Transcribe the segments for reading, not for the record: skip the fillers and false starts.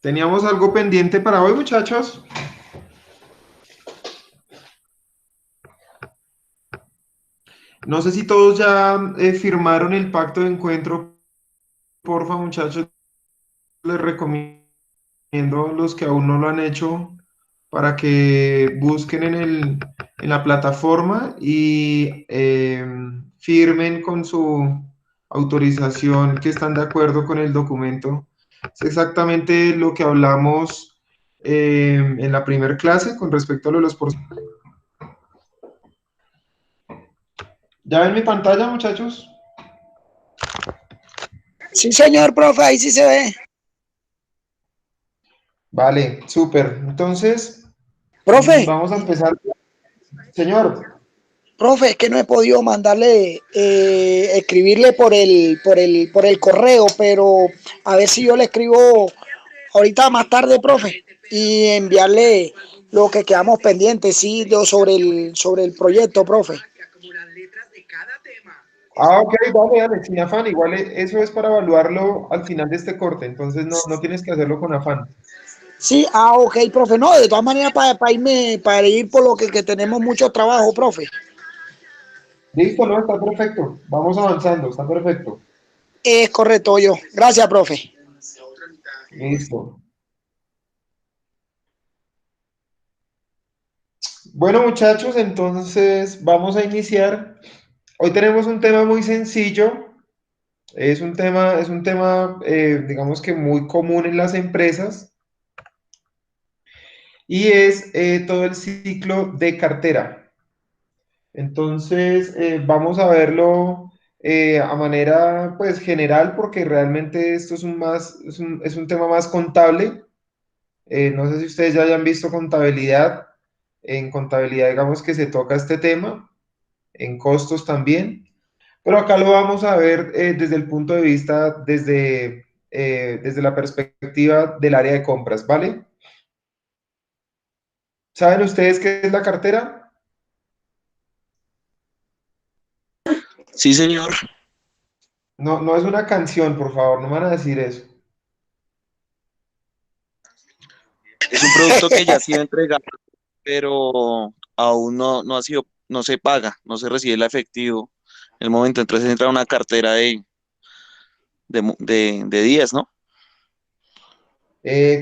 Teníamos algo pendiente para hoy, muchachos. No sé si todos ya firmaron el pacto de encuentro. Porfa, muchachos, les recomiendo a los que aún no lo han hecho para que busquen en la plataforma y firmen con su autorización que están de acuerdo con el documento. Es exactamente lo que hablamos en la primera clase con respecto a lo de los porcentajes. ¿Ya ven mi pantalla, muchachos? Sí, señor, profe, ahí sí se ve. Vale, súper. Entonces, Profe, vamos a empezar. Señor, profe, es que no he podido mandarle, escribirle por el correo, pero a ver si yo le escribo ahorita más tarde, profe, y enviarle lo que quedamos pendientes, sí, sobre el proyecto, profe. ok, dale, dale, sin afán. Igual eso es para evaluarlo al final de este corte, entonces no tienes que hacerlo con afán. Sí, ok, profe, no, de todas maneras para ir por lo que tenemos mucho trabajo, profe. Listo, no, está perfecto. Vamos avanzando, está perfecto. Es correcto, yo. Gracias, profe. Listo. Bueno, muchachos, entonces vamos a iniciar. Hoy tenemos un tema muy sencillo. Es un tema, digamos que muy común en las empresas y es todo el ciclo de cartera. Entonces, vamos a verlo a manera pues general porque realmente esto es un tema más contable. No sé si ustedes ya hayan visto contabilidad. En contabilidad, digamos que se toca este tema, en costos también, pero acá lo vamos a ver desde el punto de vista, desde la perspectiva del área de compras, ¿vale? ¿Saben ustedes qué es la cartera? Sí, señor. No, no es una canción, por favor, no me van a decir eso. Es un producto que ya ha sido entregado, pero aún no ha sido, no se paga, no se recibe el efectivo. En el momento, entonces entra una cartera de días, ¿no?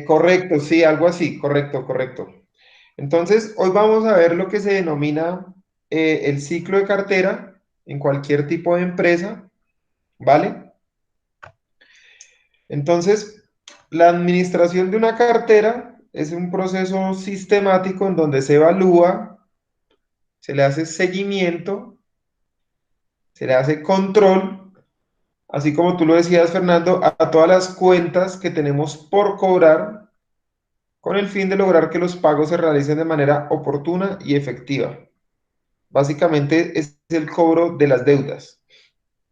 Correcto, sí, algo así, correcto, correcto. Entonces, hoy vamos a ver lo que se denomina el ciclo de cartera en cualquier tipo de empresa, ¿vale? Entonces, la administración de una cartera es un proceso sistemático en donde se evalúa, se le hace seguimiento, se le hace control, así como tú lo decías, Fernando, a todas las cuentas que tenemos por cobrar con el fin de lograr que los pagos se realicen de manera oportuna y efectiva. Básicamente es el cobro de las deudas.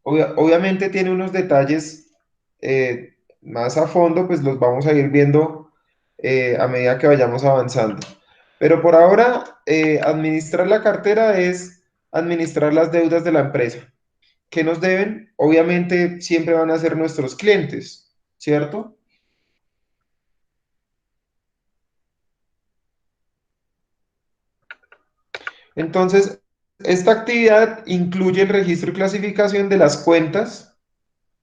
Obviamente tiene unos detalles más a fondo, pues los vamos a ir viendo a medida que vayamos avanzando. Pero por ahora, administrar la cartera es administrar las deudas de la empresa. ¿Qué nos deben? Obviamente siempre van a ser nuestros clientes, ¿cierto? Entonces, esta actividad incluye el registro y clasificación de las cuentas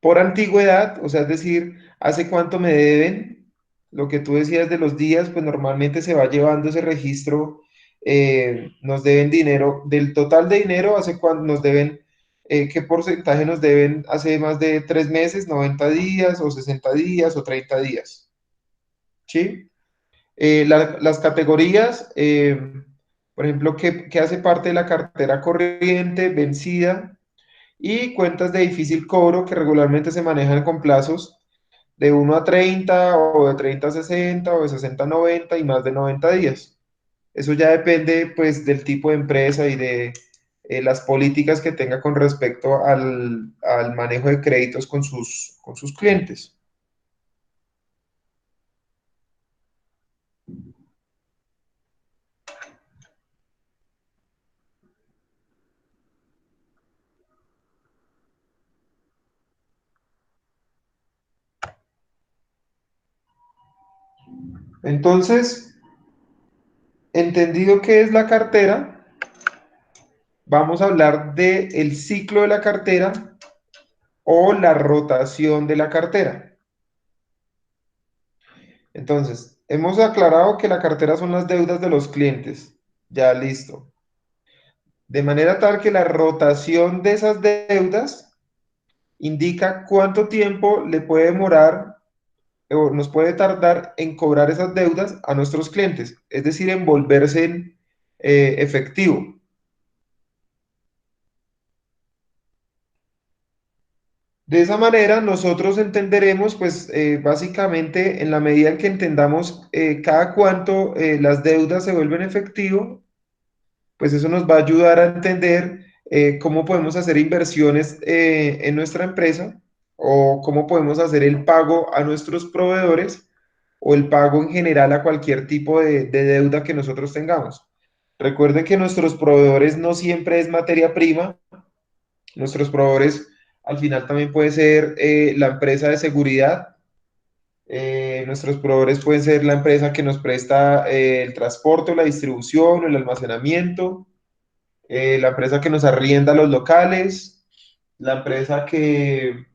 por antigüedad, o sea, es decir, hace cuánto me deben, lo que tú decías de los días, pues normalmente se va llevando ese registro, nos deben dinero, del total de dinero, hace cuánto nos deben, qué porcentaje nos deben hace más de 3 meses, 90 días o 60 días o 30 días, ¿sí? Las categorías, por ejemplo, ¿qué hace parte de la cartera corriente, vencida? Y cuentas de difícil cobro que regularmente se manejan con plazos de 1 a 30 o de 30 a 60 o de 60 a 90 y más de 90 días. Eso ya depende pues del tipo de empresa y de las políticas que tenga con respecto al manejo de créditos con sus clientes. Entonces, entendido qué es la cartera, vamos a hablar del ciclo de la cartera o la rotación de la cartera. Entonces, hemos aclarado que la cartera son las deudas de los clientes. Ya listo. De manera tal que la rotación de esas deudas indica cuánto tiempo le puede demorar o nos puede tardar en cobrar esas deudas a nuestros clientes, es decir, en volverse en efectivo. De esa manera, nosotros entenderemos, pues básicamente, en la medida en que entendamos cada cuánto las deudas se vuelven efectivo, pues eso nos va a ayudar a entender cómo podemos hacer inversiones en nuestra empresa o cómo podemos hacer el pago a nuestros proveedores o el pago en general a cualquier tipo de deuda que nosotros tengamos. Recuerden que nuestros proveedores no siempre es materia prima, nuestros proveedores al final también puede ser la empresa de seguridad, nuestros proveedores pueden ser la empresa que nos presta el transporte, la distribución o el almacenamiento, la empresa que nos arrienda los locales, la empresa que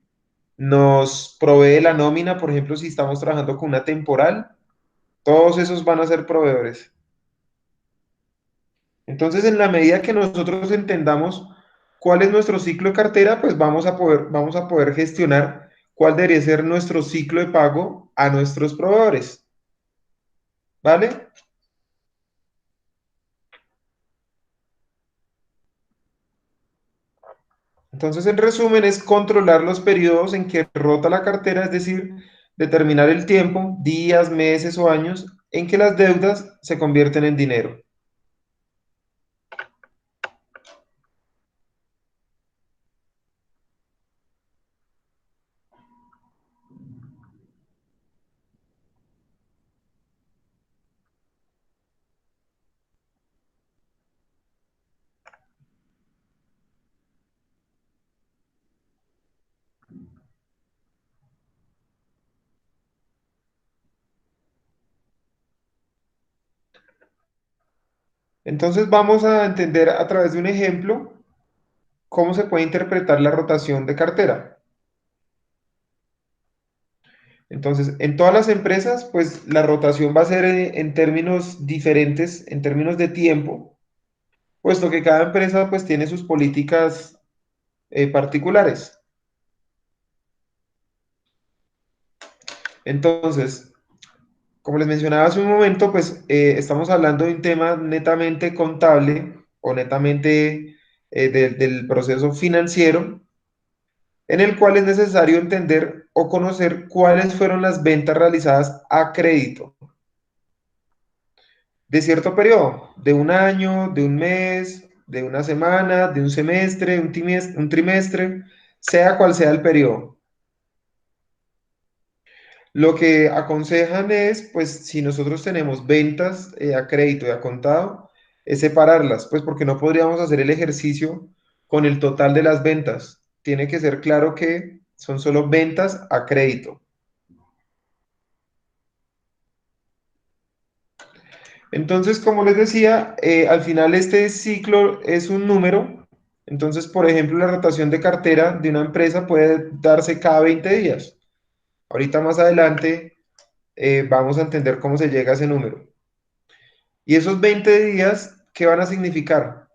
nos provee la nómina, por ejemplo, si estamos trabajando con una temporal, todos esos van a ser proveedores. Entonces, en la medida que nosotros entendamos cuál es nuestro ciclo de cartera, pues vamos a poder gestionar cuál debería ser nuestro ciclo de pago a nuestros proveedores. ¿Vale? Entonces, en resumen, es controlar los periodos en que rota la cartera, es decir, determinar el tiempo, días, meses o años, en que las deudas se convierten en dinero. Entonces, vamos a entender a través de un ejemplo cómo se puede interpretar la rotación de cartera. Entonces, en todas las empresas, pues la rotación va a ser en términos diferentes, en términos de tiempo, puesto que cada empresa pues tiene sus políticas particulares. Entonces, como les mencionaba hace un momento, pues estamos hablando de un tema netamente contable o netamente del proceso financiero, en el cual es necesario entender o conocer cuáles fueron las ventas realizadas a crédito de cierto periodo, de un año, de un mes, de una semana, de un semestre, un trimestre, sea cual sea el periodo. Lo que aconsejan es, pues, si nosotros tenemos ventas a crédito y a contado, es separarlas, pues, porque no podríamos hacer el ejercicio con el total de las ventas. Tiene que ser claro que son solo ventas a crédito. Entonces, como les decía, al final este ciclo es un número. Entonces, por ejemplo, la rotación de cartera de una empresa puede darse cada 20 días. Ahorita más adelante vamos a entender cómo se llega a ese número. Y esos 20 días, ¿qué van a significar?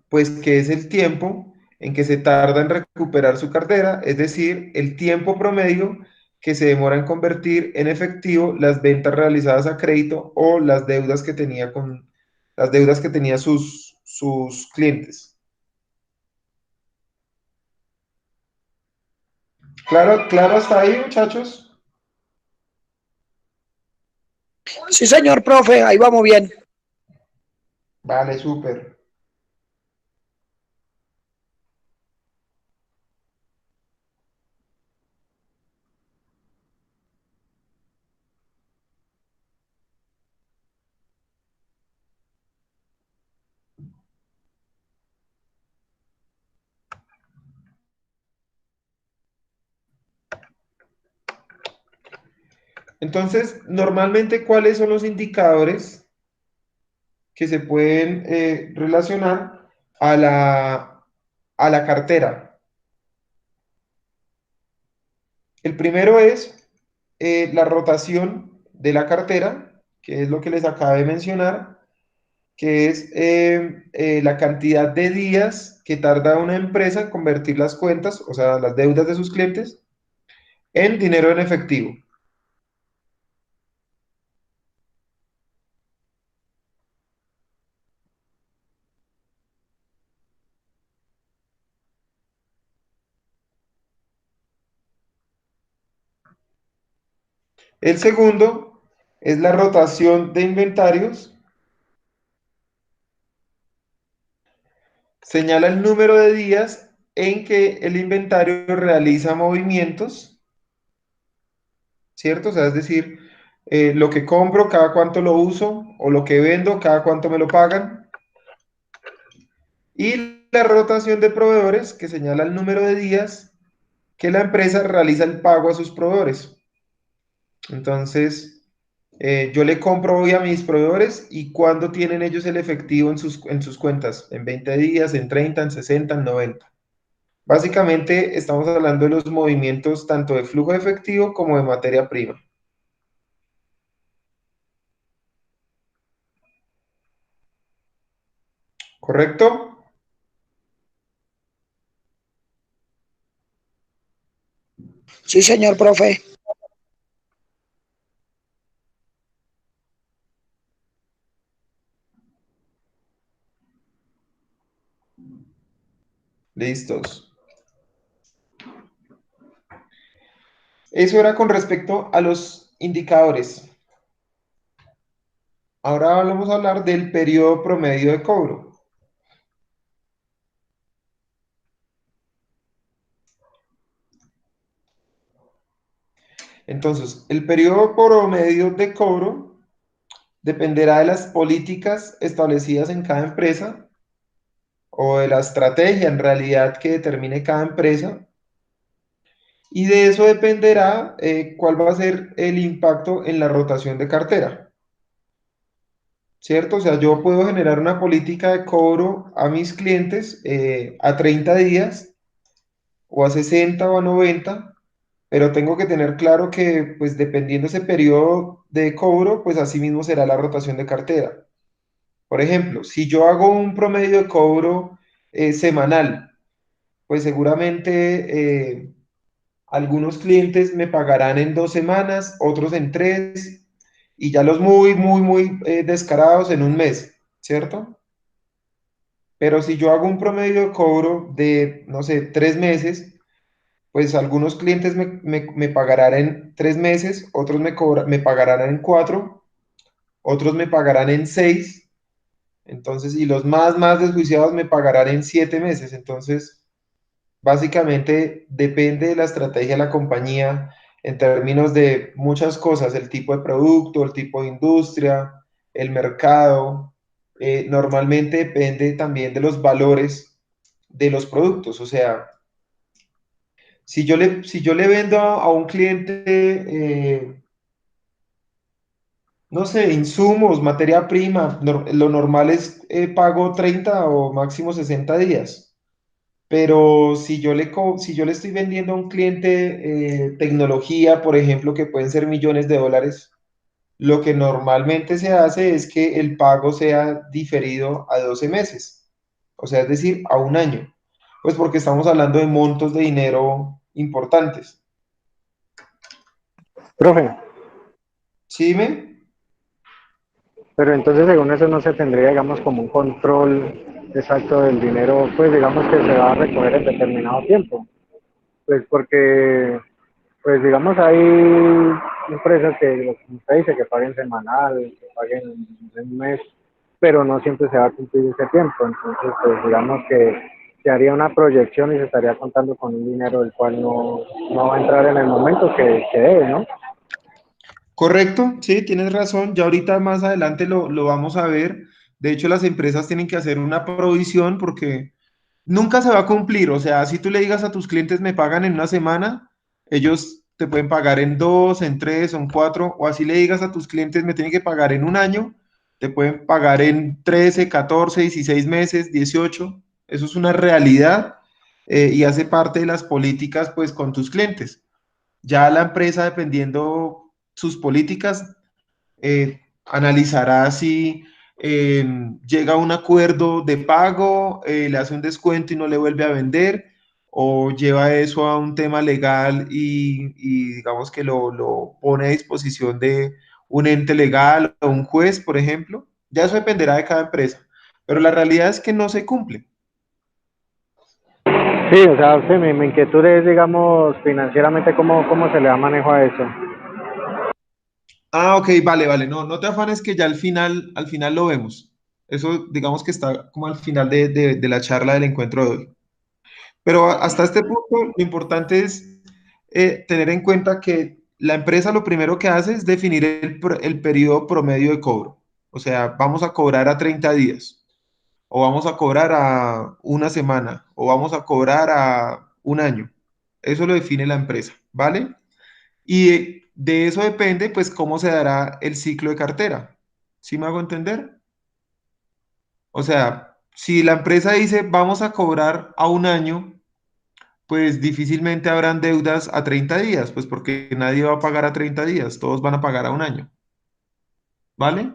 Pues que es el tiempo en que se tarda en recuperar su cartera, es decir, el tiempo promedio que se demora en convertir en efectivo las ventas realizadas a crédito o las deudas que tenía con las deudas que tenía sus clientes. Claro, claro hasta ahí, muchachos. Sí, señor profe, ahí vamos bien. Vale, súper. Entonces, normalmente, ¿cuáles son los indicadores que se pueden relacionar a a la cartera? El primero es la rotación de la cartera, que es lo que les acabé de mencionar, que es la cantidad de días que tarda una empresa en convertir las cuentas, o sea, las deudas de sus clientes, en dinero en efectivo. El segundo es la rotación de inventarios. Señala el número de días en que el inventario realiza movimientos, ¿cierto? O sea, es decir, lo que compro, cada cuánto lo uso, o lo que vendo, cada cuánto me lo pagan. Y la rotación de proveedores, que señala el número de días que la empresa realiza el pago a sus proveedores. Entonces, yo le compro hoy a mis proveedores y cuándo tienen ellos el efectivo en sus cuentas, en 20 días, en 30, en 60, en 90. Básicamente estamos hablando de los movimientos tanto de flujo de efectivo como de materia prima. ¿Correcto? Sí, señor profe. Listos. Eso era con respecto a los indicadores. Ahora vamos a hablar del periodo promedio de cobro. Entonces, el periodo promedio de cobro dependerá de las políticas establecidas en cada empresa o de la estrategia en realidad que determine cada empresa. Y de eso dependerá cuál va a ser el impacto en la rotación de cartera, ¿cierto? O sea, yo puedo generar una política de cobro a mis clientes a 30 días o a 60 o a 90, pero tengo que tener claro que, pues, dependiendo ese periodo de cobro, pues así mismo será la rotación de cartera. Por ejemplo, si yo hago un promedio de cobro semanal, pues seguramente algunos clientes me pagarán en 2 semanas, otros en tres, y ya los muy descarados en un mes, ¿cierto? Pero si yo hago un promedio de cobro de, no sé, 3 meses, pues algunos clientes me pagarán en 3 meses, otros me pagarán en cuatro, otros me pagarán en seis, entonces, y los más desjuiciados me pagarán en 7 meses. Entonces, básicamente depende de la estrategia de la compañía en términos de muchas cosas, el tipo de producto, el tipo de industria, el mercado. Normalmente depende también de los valores de los productos. O sea, si yo le vendo a un cliente, no sé, insumos, materia prima, lo normal es pago 30 o máximo 60 días. Pero si yo le estoy vendiendo a un cliente tecnología, por ejemplo, que pueden ser millones de dólares, lo que normalmente se hace es que el pago sea diferido a 12 meses, o sea, es decir, a un año, pues porque estamos hablando de montos de dinero importantes. Profe, ¿Sí, me? pero entonces según eso no se tendría, digamos, como un control exacto del dinero, pues digamos que se va a recoger en determinado tiempo. Pues porque, pues digamos, hay empresas que, como usted dice, que paguen semanal, que paguen en un mes, pero no siempre se va a cumplir ese tiempo. Entonces, pues digamos que se haría una proyección y se estaría contando con un dinero del cual no va a entrar en el momento que debe, ¿no? Correcto, sí, tienes razón. Ya ahorita más adelante lo vamos a ver. De hecho, las empresas tienen que hacer una provisión porque nunca se va a cumplir. O sea, si tú le digas a tus clientes me pagan en una semana, ellos te pueden pagar en 2, en 3, en 4, o así le digas a tus clientes, me tienen que pagar en un año, te pueden pagar en 13, 14, 16 meses, 18. Eso es una realidad y hace parte de las políticas pues con tus clientes. Ya la empresa, dependiendo sus políticas, analizará si llega a un acuerdo de pago, le hace un descuento y no le vuelve a vender, o lleva eso a un tema legal y digamos que lo pone a disposición de un ente legal o un juez, por ejemplo. Ya eso dependerá de cada empresa, pero la realidad es que no se cumple. Sí, o sea, sí, mi inquietud es, digamos, financieramente, cómo se le da manejo a eso. Ah, ok, vale, vale, no, no te afanes que ya al final lo vemos. Eso digamos que está como al final de la charla del encuentro de hoy. Pero hasta este punto, lo importante es tener en cuenta que la empresa lo primero que hace es definir el periodo promedio de cobro. O sea, vamos a cobrar a 30 días, o vamos a cobrar a una semana, o vamos a cobrar a un año. Eso lo define la empresa, ¿vale? Y de eso depende, pues, cómo se dará el ciclo de cartera. ¿Sí me hago entender? O sea, si la empresa dice vamos a cobrar a un año, pues difícilmente habrán deudas a 30 días, pues porque nadie va a pagar a 30 días, todos van a pagar a un año, ¿vale?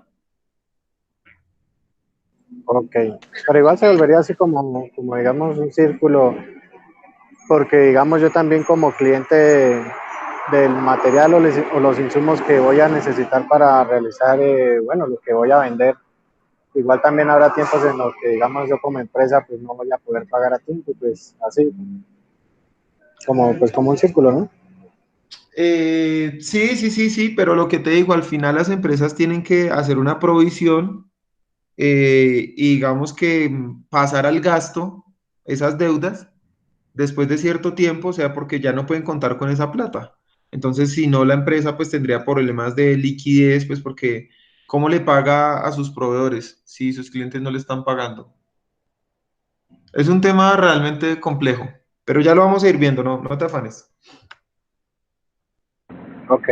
Ok, pero igual se volvería así como digamos un círculo, porque digamos yo también como cliente del material o los insumos que voy a necesitar para realizar, bueno, lo que voy a vender, igual también habrá tiempos en los que digamos yo como empresa pues no voy a poder pagar a tiempo, pues así, como un círculo, ¿no? Sí, sí, sí, sí, pero lo que te digo, al final las empresas tienen que hacer una provisión y digamos que pasar al gasto esas deudas después de cierto tiempo, o sea, porque ya no pueden contar con esa plata. Entonces, si no, la empresa pues tendría problemas de liquidez, pues porque ¿cómo le paga a sus proveedores si sus clientes no le están pagando? Es un tema realmente complejo, pero ya lo vamos a ir viendo, no, no te afanes. Ok,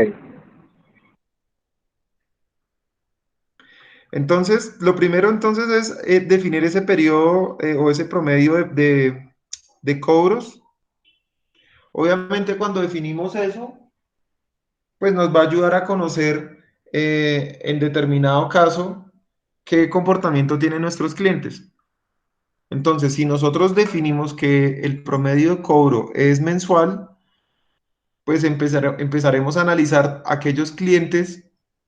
Entonces, lo primero entonces es definir ese periodo o ese promedio de cobros. Obviamente, cuando definimos eso, pues nos va a ayudar a conocer en determinado caso qué comportamiento tienen nuestros clientes. Entonces, si nosotros definimos que el promedio de cobro es mensual, pues empezaremos a analizar aquellos clientes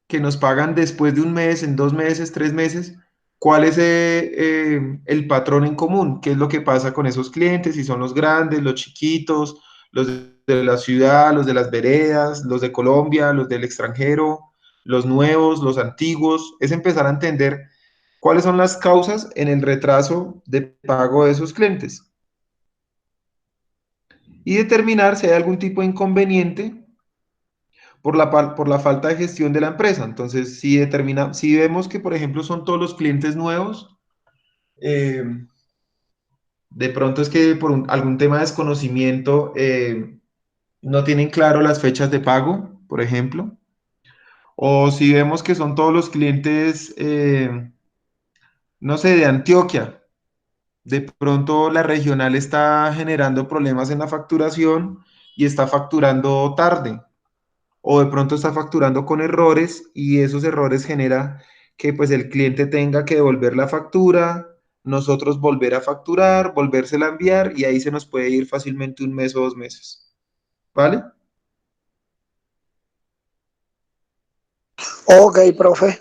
que nos pagan después de un mes, en 2 meses, 3 meses, cuál es el patrón en común, qué es lo que pasa con esos clientes, si son los grandes, los chiquitos, los de la ciudad, los de las veredas, los de Colombia, los del extranjero, los nuevos, los antiguos, es empezar a entender cuáles son las causas en el retraso de pago de esos clientes y determinar si hay algún tipo de inconveniente por la falta de gestión de la empresa. Entonces, si vemos que, por ejemplo, son todos los clientes nuevos, eh, de pronto es que por algún tema de desconocimiento no tienen claro las fechas de pago, por ejemplo. O si vemos que son todos los clientes, no sé, de Antioquia, de pronto la regional está generando problemas en la facturación y está facturando tarde. O de pronto está facturando con errores y esos errores genera que pues el cliente tenga que devolver la factura, nosotros volver a facturar, volvérsela a enviar y ahí se nos puede ir fácilmente un mes o 2 meses, ¿vale? Ok, profe.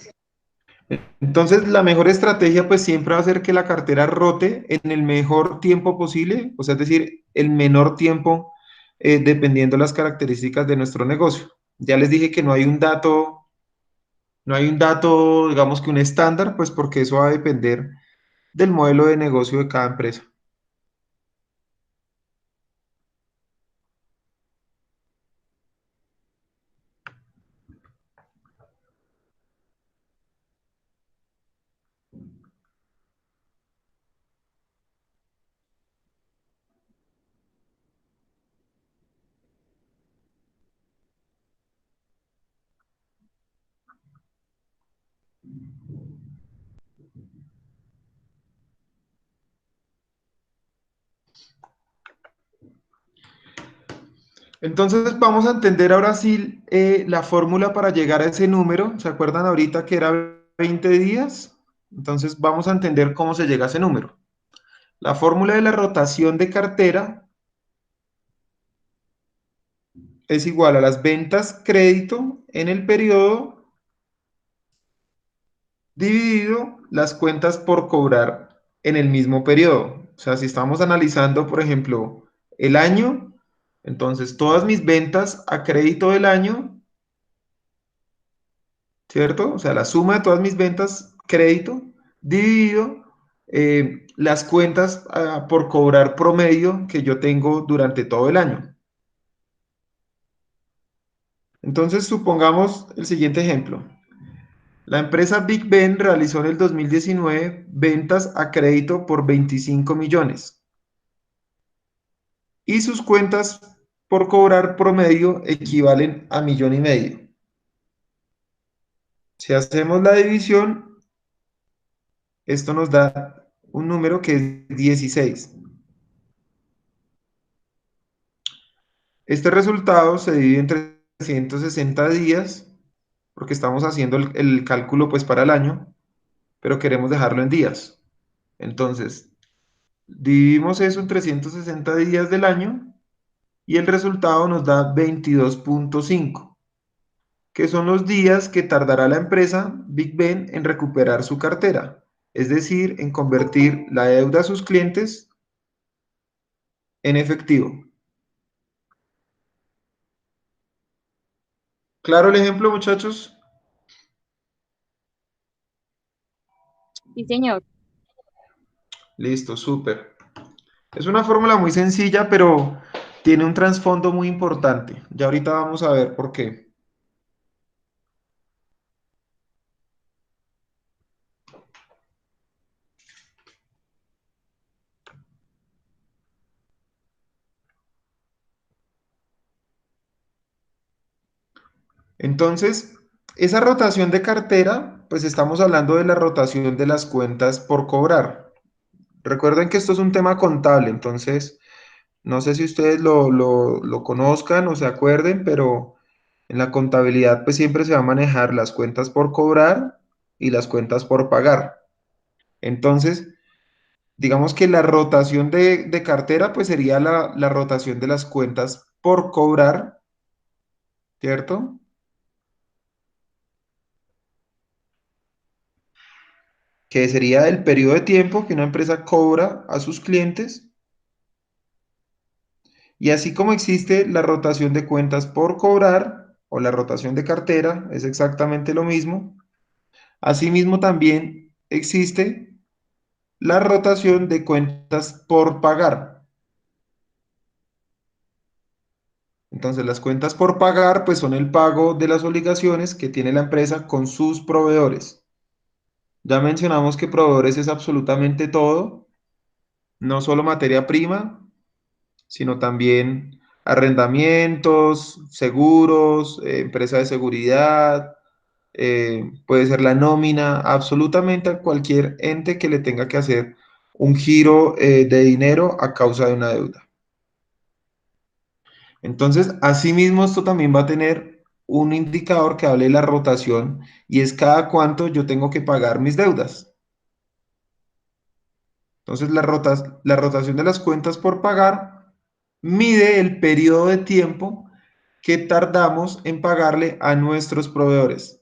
Entonces la mejor estrategia pues siempre va a ser que la cartera rote en el mejor tiempo posible, o sea, es decir, el menor tiempo dependiendo las características de nuestro negocio. Ya les dije que no hay un dato, digamos que un estándar, pues porque eso va a depender del modelo de negocio de cada empresa. Entonces vamos a entender ahora sí la fórmula para llegar a ese número. ¿Se acuerdan ahorita que era 20 días? Entonces vamos a entender cómo se llega a ese número. La fórmula de la rotación de cartera es igual a las ventas crédito en el periodo dividido las cuentas por cobrar en el mismo periodo. O sea, si estamos analizando, por ejemplo, el año, entonces todas mis ventas a crédito del año, ¿cierto? O sea, la suma de todas mis ventas crédito dividido las cuentas por cobrar promedio que yo tengo durante todo el año. Entonces, supongamos el siguiente ejemplo. La empresa Big Ben realizó en el 2019 ventas a crédito por 25 millones y sus cuentas por cobrar promedio equivalen a 1,5 millones. Si hacemos la división, esto nos da un número que es 16. Este resultado se divide en 360 días, porque estamos haciendo el cálculo pues para el año, pero queremos dejarlo en días. Entonces, dividimos eso en 360 días del año y el resultado nos da 22,5, que son los días que tardará la empresa Big Ben en recuperar su cartera, es decir, en convertir la deuda a sus clientes en efectivo. ¿Claro el ejemplo, muchachos? Sí, señor. Listo, súper. Es una fórmula muy sencilla, pero tiene un trasfondo muy importante. Ya ahorita vamos a ver por qué. Entonces, esa rotación de cartera, pues estamos hablando de la rotación de las cuentas por cobrar. Recuerden que esto es un tema contable, entonces no sé si ustedes lo conozcan o se acuerden, pero en la contabilidad pues siempre se va a manejar las cuentas por cobrar y las cuentas por pagar. Entonces, digamos que la rotación de cartera pues sería la rotación de las cuentas por cobrar, ¿cierto? Que sería el periodo de tiempo que una empresa cobra a sus clientes. Y así como existe la rotación de cuentas por cobrar o la rotación de cartera, es exactamente lo mismo. Asimismo también existe la rotación de cuentas por pagar. Entonces las cuentas por pagar pues son el pago de las obligaciones que tiene la empresa con sus proveedores. Ya mencionamos que proveedores es absolutamente todo, no solo materia prima, sino también arrendamientos, seguros, empresa de seguridad, puede ser la nómina, absolutamente a cualquier ente que le tenga que hacer un giro de dinero a causa de una deuda. Entonces, asimismo, esto también va a tener un indicador que hable de la rotación y es cada cuánto yo tengo que pagar mis deudas. Entonces, la rotación de las cuentas por pagar mide el periodo de tiempo que tardamos en pagarle a nuestros proveedores.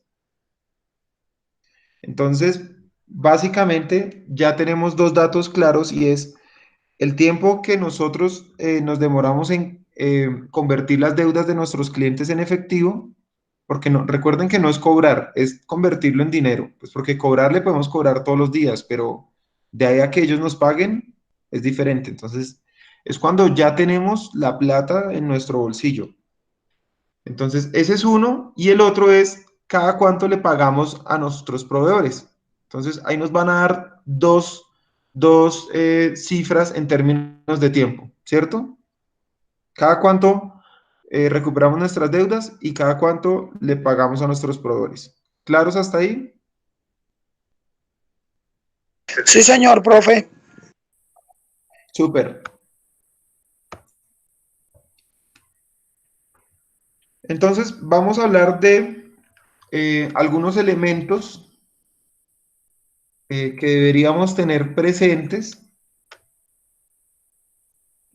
Entonces, básicamente ya tenemos dos datos claros y es el tiempo que nosotros nos demoramos en convertir las deudas de nuestros clientes en efectivo, porque no, recuerden que no es cobrar, es convertirlo en dinero, pues porque cobrarle podemos cobrar todos los días, pero de ahí a que ellos nos paguen es diferente. Entonces, es cuando ya tenemos la plata en nuestro bolsillo. Entonces, ese es uno y el otro es cada cuánto le pagamos a nuestros proveedores. Entonces, ahí nos van a dar dos cifras en términos de tiempo, ¿cierto? Cada cuánto recuperamos nuestras deudas y cada cuánto le pagamos a nuestros proveedores. ¿Claros hasta ahí? Sí, señor, profe. Súper. Entonces, vamos a hablar de algunos elementos que deberíamos tener presentes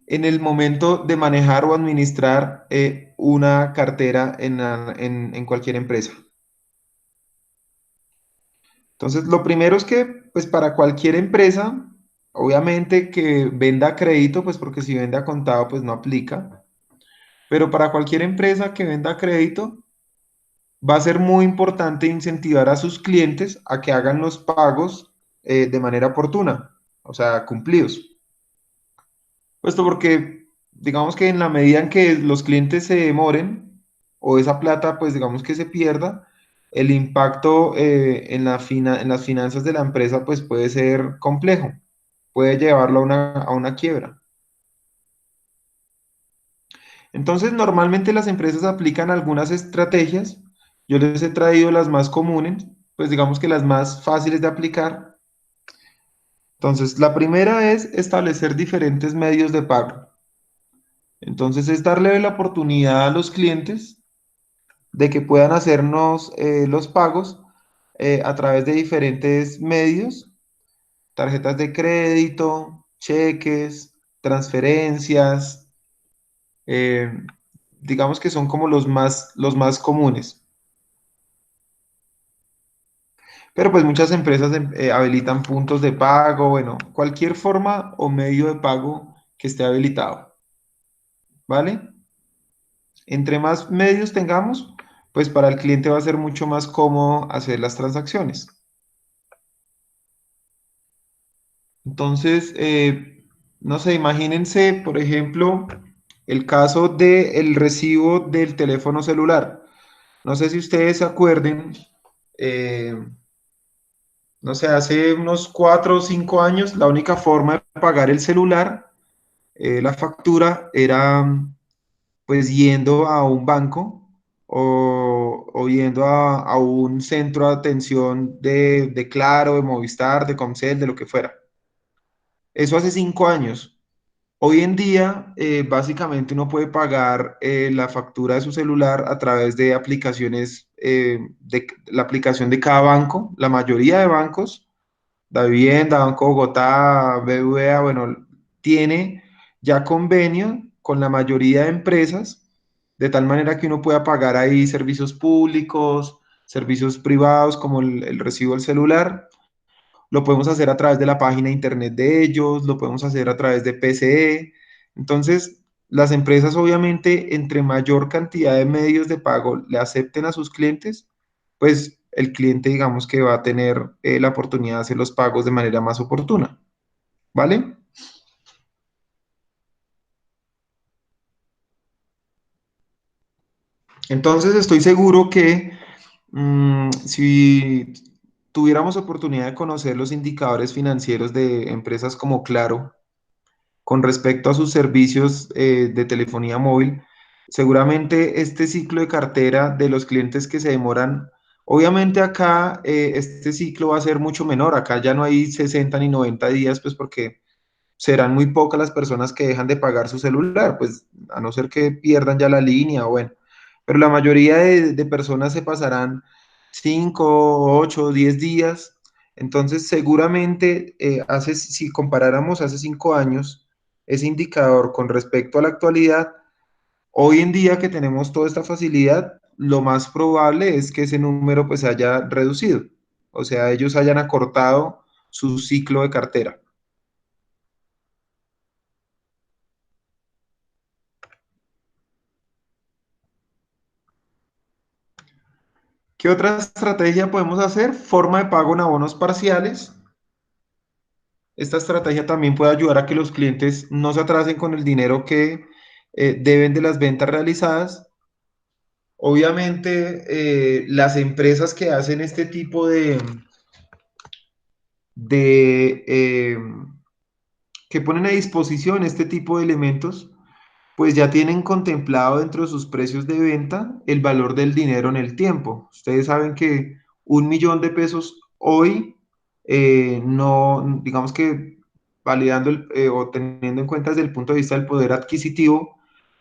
en el momento de manejar o administrar una cartera en cualquier empresa. Entonces, lo primero es que, pues para cualquier empresa, obviamente que venda crédito, pues porque si vende a contado, pues no aplica. Pero para cualquier empresa que venda crédito, va a ser muy importante incentivar a sus clientes a que hagan los pagos de manera oportuna, o sea, cumplidos. Puesto porque, digamos que en la medida en que los clientes se demoren o esa plata, pues digamos que se pierda, el impacto en las finanzas de la empresa, pues puede ser complejo, puede llevarlo a una quiebra. Entonces, normalmente las empresas aplican algunas estrategias. Yo les he traído las más comunes, pues digamos que las más fáciles de aplicar. Entonces, la primera es establecer diferentes medios de pago. Entonces, es darle la oportunidad a los clientes de que puedan hacernos los pagos a través de diferentes medios, tarjetas de crédito, cheques, transferencias, eh, digamos que son como los más comunes. Pero pues muchas empresas habilitan puntos de pago, bueno, cualquier forma o medio de pago que esté habilitado, ¿vale? Entre más medios tengamos, pues para el cliente va a ser mucho más cómodo hacer las transacciones. Entonces, no sé, imagínense, por ejemplo, el caso del recibo del teléfono celular. No sé si ustedes se acuerden, eh, no sé, hace unos 4 o 5 años, la única forma de pagar el celular, la factura, era pues yendo a un banco o yendo a un centro de atención de Claro, de Movistar, de Comcel, de lo que fuera. Eso hace 5 años. Hoy en día, básicamente uno puede pagar la factura de su celular a través de aplicaciones, de la aplicación de cada banco. La mayoría de bancos, Da Vivienda, Banco Bogotá, BBVA, bueno, tiene ya convenio con la mayoría de empresas, de tal manera que uno pueda pagar ahí servicios públicos, servicios privados como el recibo del celular. Lo podemos hacer a través de la página de internet de ellos, lo podemos hacer a través de PCE. Entonces, las empresas obviamente, entre mayor cantidad de medios de pago le acepten a sus clientes, pues el cliente digamos que va a tener la oportunidad de hacer los pagos de manera más oportuna, ¿vale? Entonces, estoy seguro que si tuviéramos oportunidad de conocer los indicadores financieros de empresas como Claro, con respecto a sus servicios de telefonía móvil, seguramente este ciclo de cartera de los clientes que se demoran, obviamente acá este ciclo va a ser mucho menor, acá ya no hay 60 ni 90 días, pues porque serán muy pocas las personas que dejan de pagar su celular, pues a no ser que pierdan ya la línea, o bueno, pero la mayoría de personas se pasarán 5, 8, 10 días. Entonces, seguramente, si comparáramos hace 5 años ese indicador con respecto a la actualidad, hoy en día que tenemos toda esta facilidad, lo más probable es que ese número pues se haya reducido, o sea, ellos hayan acortado su ciclo de cartera. ¿Qué otra estrategia podemos hacer? Forma de pago en abonos parciales. Esta estrategia también puede ayudar a que los clientes no se atrasen con el dinero que deben de las ventas realizadas. Obviamente, las empresas que hacen este tipo de que ponen a disposición este tipo de elementos, pues ya tienen contemplado dentro de sus precios de venta el valor del dinero en el tiempo. Ustedes saben que 1 millón de pesos hoy no, digamos que validando o teniendo en cuenta desde el punto de vista del poder adquisitivo,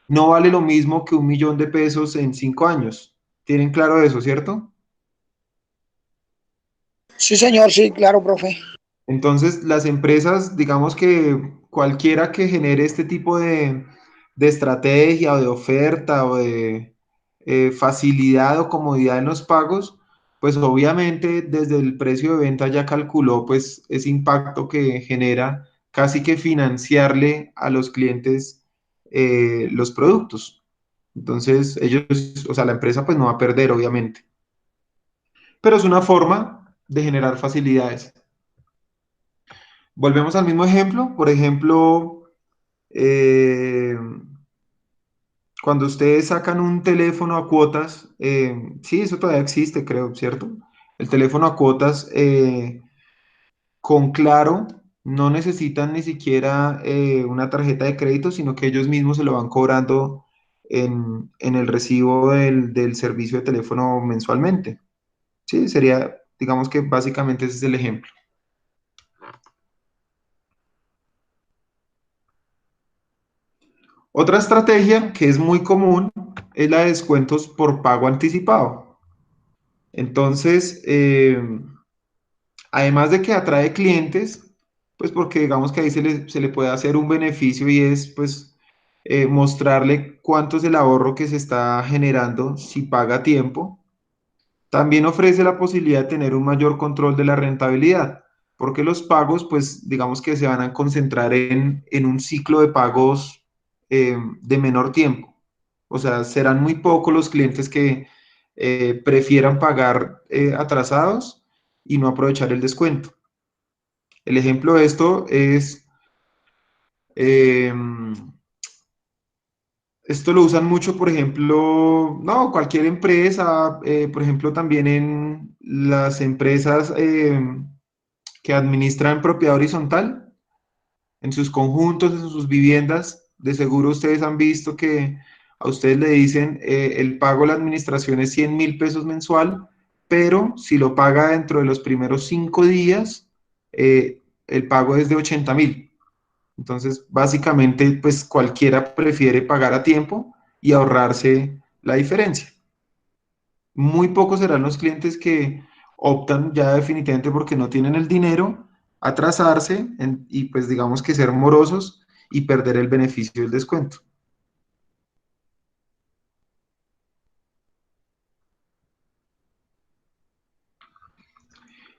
no vale lo mismo que 1 millón de pesos en 5 años. ¿Tienen claro eso, cierto? Sí, señor, sí, claro, profe. Entonces, las empresas, digamos que cualquiera que genere este tipo de estrategia o de oferta o de facilidad o comodidad en los pagos, pues obviamente desde el precio de venta ya calculó pues ese impacto que genera casi que financiarle a los clientes los productos. Entonces, ellos, o sea, la empresa pues no va a perder, obviamente. Pero es una forma de generar facilidades. Volvemos al mismo ejemplo. Por ejemplo, eh, cuando ustedes sacan un teléfono a cuotas, sí, eso todavía existe, creo, ¿cierto? El teléfono a cuotas con Claro no necesitan ni siquiera una tarjeta de crédito, sino que ellos mismos se lo van cobrando en el recibo del servicio de teléfono mensualmente. Sí, sería, digamos que básicamente ese es el ejemplo. Otra estrategia que es muy común es la de descuentos por pago anticipado. Entonces, además de que atrae clientes, pues porque digamos que ahí se le puede hacer un beneficio y es pues mostrarle cuánto es el ahorro que se está generando si paga a tiempo. También ofrece la posibilidad de tener un mayor control de la rentabilidad, porque los pagos, pues digamos que se van a concentrar en un ciclo de pagos de menor tiempo. O sea, serán muy pocos los clientes que prefieran pagar atrasados y no aprovechar el descuento. El ejemplo de esto es, eh, esto lo usan mucho, por ejemplo, no, cualquier empresa, por ejemplo, también en las empresas que administran propiedad horizontal, en sus conjuntos, en sus viviendas, de seguro ustedes han visto que a ustedes le dicen el pago de la administración es 100.000 pesos mensual, pero si lo paga dentro de los primeros 5 días, el pago es de 80.000. Entonces, básicamente, pues cualquiera prefiere pagar a tiempo y ahorrarse la diferencia. Muy pocos serán los clientes que optan ya definitivamente porque no tienen el dinero, atrasarse y pues digamos que ser morosos y perder el beneficio del descuento.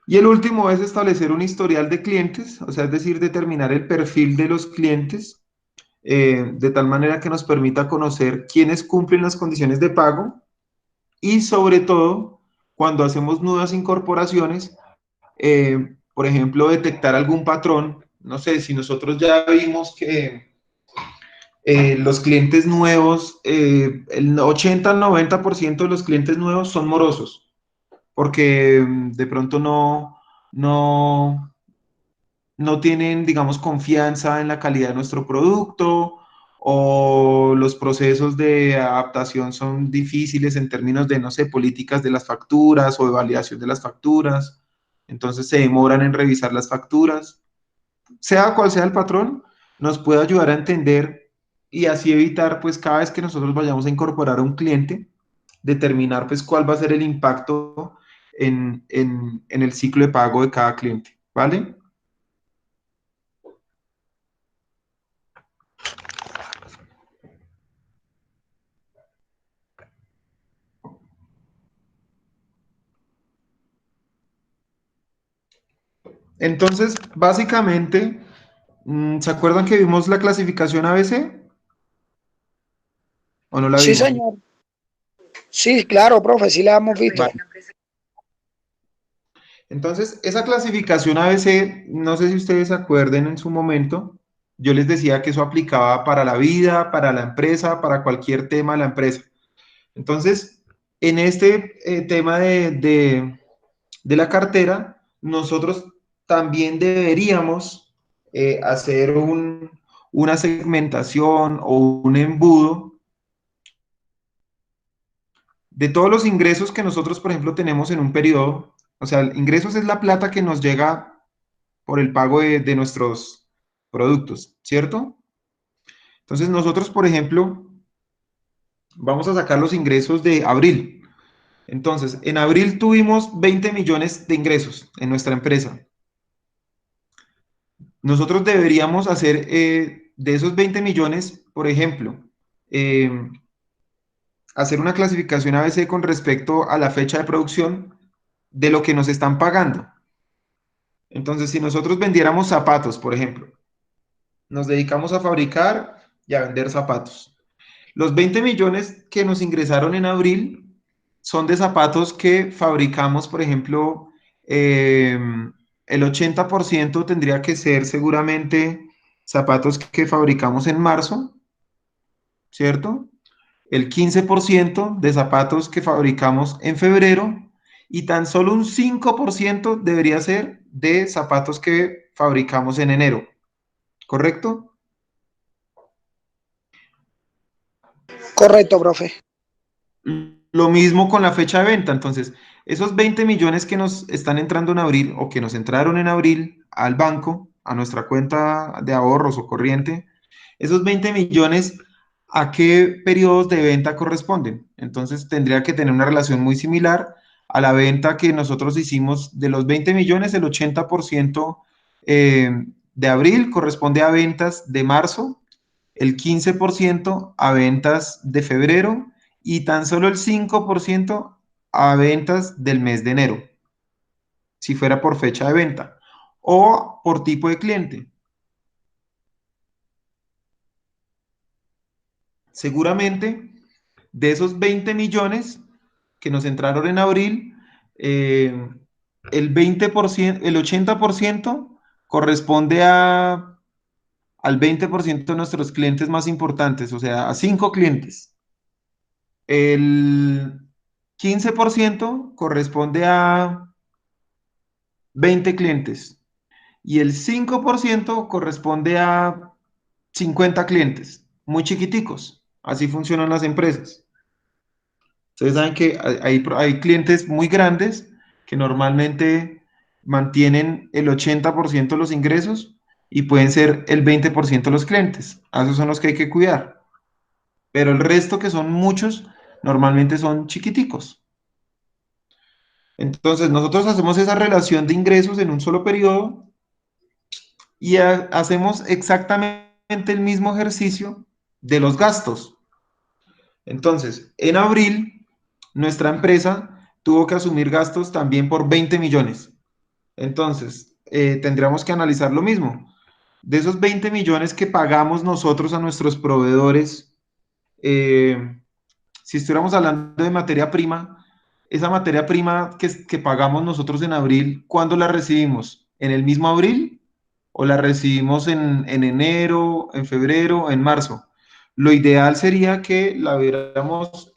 Y el último es establecer un historial de clientes, o sea, es decir, determinar el perfil de los clientes de tal manera que nos permita conocer quiénes cumplen las condiciones de pago y sobre todo cuando hacemos nuevas incorporaciones, por ejemplo, detectar algún patrón. No sé, si nosotros ya vimos que los clientes nuevos, el 80 al 90% de los clientes nuevos son morosos, porque de pronto no, no tienen, digamos, confianza en la calidad de nuestro producto o los procesos de adaptación son difíciles en términos de, no sé, políticas de las facturas o de validación de las facturas. Entonces se demoran en revisar las facturas. Sea cual sea el patrón, nos puede ayudar a entender y así evitar, pues cada vez que nosotros vayamos a incorporar a un cliente, determinar pues cuál va a ser el impacto en el ciclo de pago de cada cliente, ¿vale? Entonces, básicamente, ¿se acuerdan que vimos la clasificación ABC o no la Sí, vimos? señor. Sí, claro, profe, sí la hemos visto. Vale. Entonces, esa clasificación ABC, no sé si ustedes se acuerden en su momento, yo les decía que eso aplicaba para la vida, para la empresa, para cualquier tema de la empresa. Entonces, en este tema de la cartera, nosotros también deberíamos hacer una segmentación o un embudo de todos los ingresos que nosotros, por ejemplo, tenemos en un periodo. O sea, ingresos es la plata que nos llega por el pago de nuestros productos, ¿cierto? Entonces nosotros, por ejemplo, vamos a sacar los ingresos de abril. Entonces, en abril tuvimos 20 millones de ingresos en nuestra empresa. Nosotros deberíamos hacer de esos 20 millones, por ejemplo, eh, hacer una clasificación ABC con respecto a la fecha de producción de lo que nos están pagando. Entonces, si nosotros vendiéramos zapatos, por ejemplo, nos dedicamos a fabricar y a vender zapatos. Los 20 millones que nos ingresaron en abril son de zapatos que fabricamos, por ejemplo, eh, el 80% tendría que ser seguramente zapatos que fabricamos en marzo, ¿cierto? El 15% de zapatos que fabricamos en febrero y tan solo un 5% debería ser de zapatos que fabricamos en enero, ¿correcto? Correcto, profe. Lo mismo con la fecha de venta. Entonces, esos 20 millones que nos están entrando en abril o que nos entraron en abril al banco, a nuestra cuenta de ahorros o corriente, esos 20 millones, ¿a qué periodos de venta corresponden? Entonces, tendría que tener una relación muy similar a la venta que nosotros hicimos de los 20 millones, el 80% de abril corresponde a ventas de marzo, el 15% a ventas de febrero y tan solo el 5% a ventas del mes de enero, si fuera por fecha de venta o por tipo de cliente. Seguramente de esos 20 millones que nos entraron en abril, el 20%, el 80% corresponde al 20% de nuestros clientes más importantes, o sea, a 5 clientes. El 15% corresponde a 20 clientes y el 5% corresponde a 50 clientes, muy chiquiticos. Así funcionan las empresas. Ustedes saben que hay clientes muy grandes que normalmente mantienen el 80% de los ingresos y pueden ser el 20% de los clientes. A esos son los que hay que cuidar. Pero el resto, que son muchos, normalmente son chiquiticos. Entonces, nosotros hacemos esa relación de ingresos en un solo periodo y hacemos exactamente el mismo ejercicio de los gastos. Entonces, en abril, nuestra empresa tuvo que asumir gastos también por 20 millones. Entonces, tendríamos que analizar lo mismo. De esos 20 millones que pagamos nosotros a nuestros proveedores, si estuviéramos hablando de materia prima, esa materia prima que pagamos nosotros en abril, ¿cuándo la recibimos? ¿En el mismo abril? ¿O la recibimos en enero, en febrero, en marzo? Lo ideal sería que la hubiéramos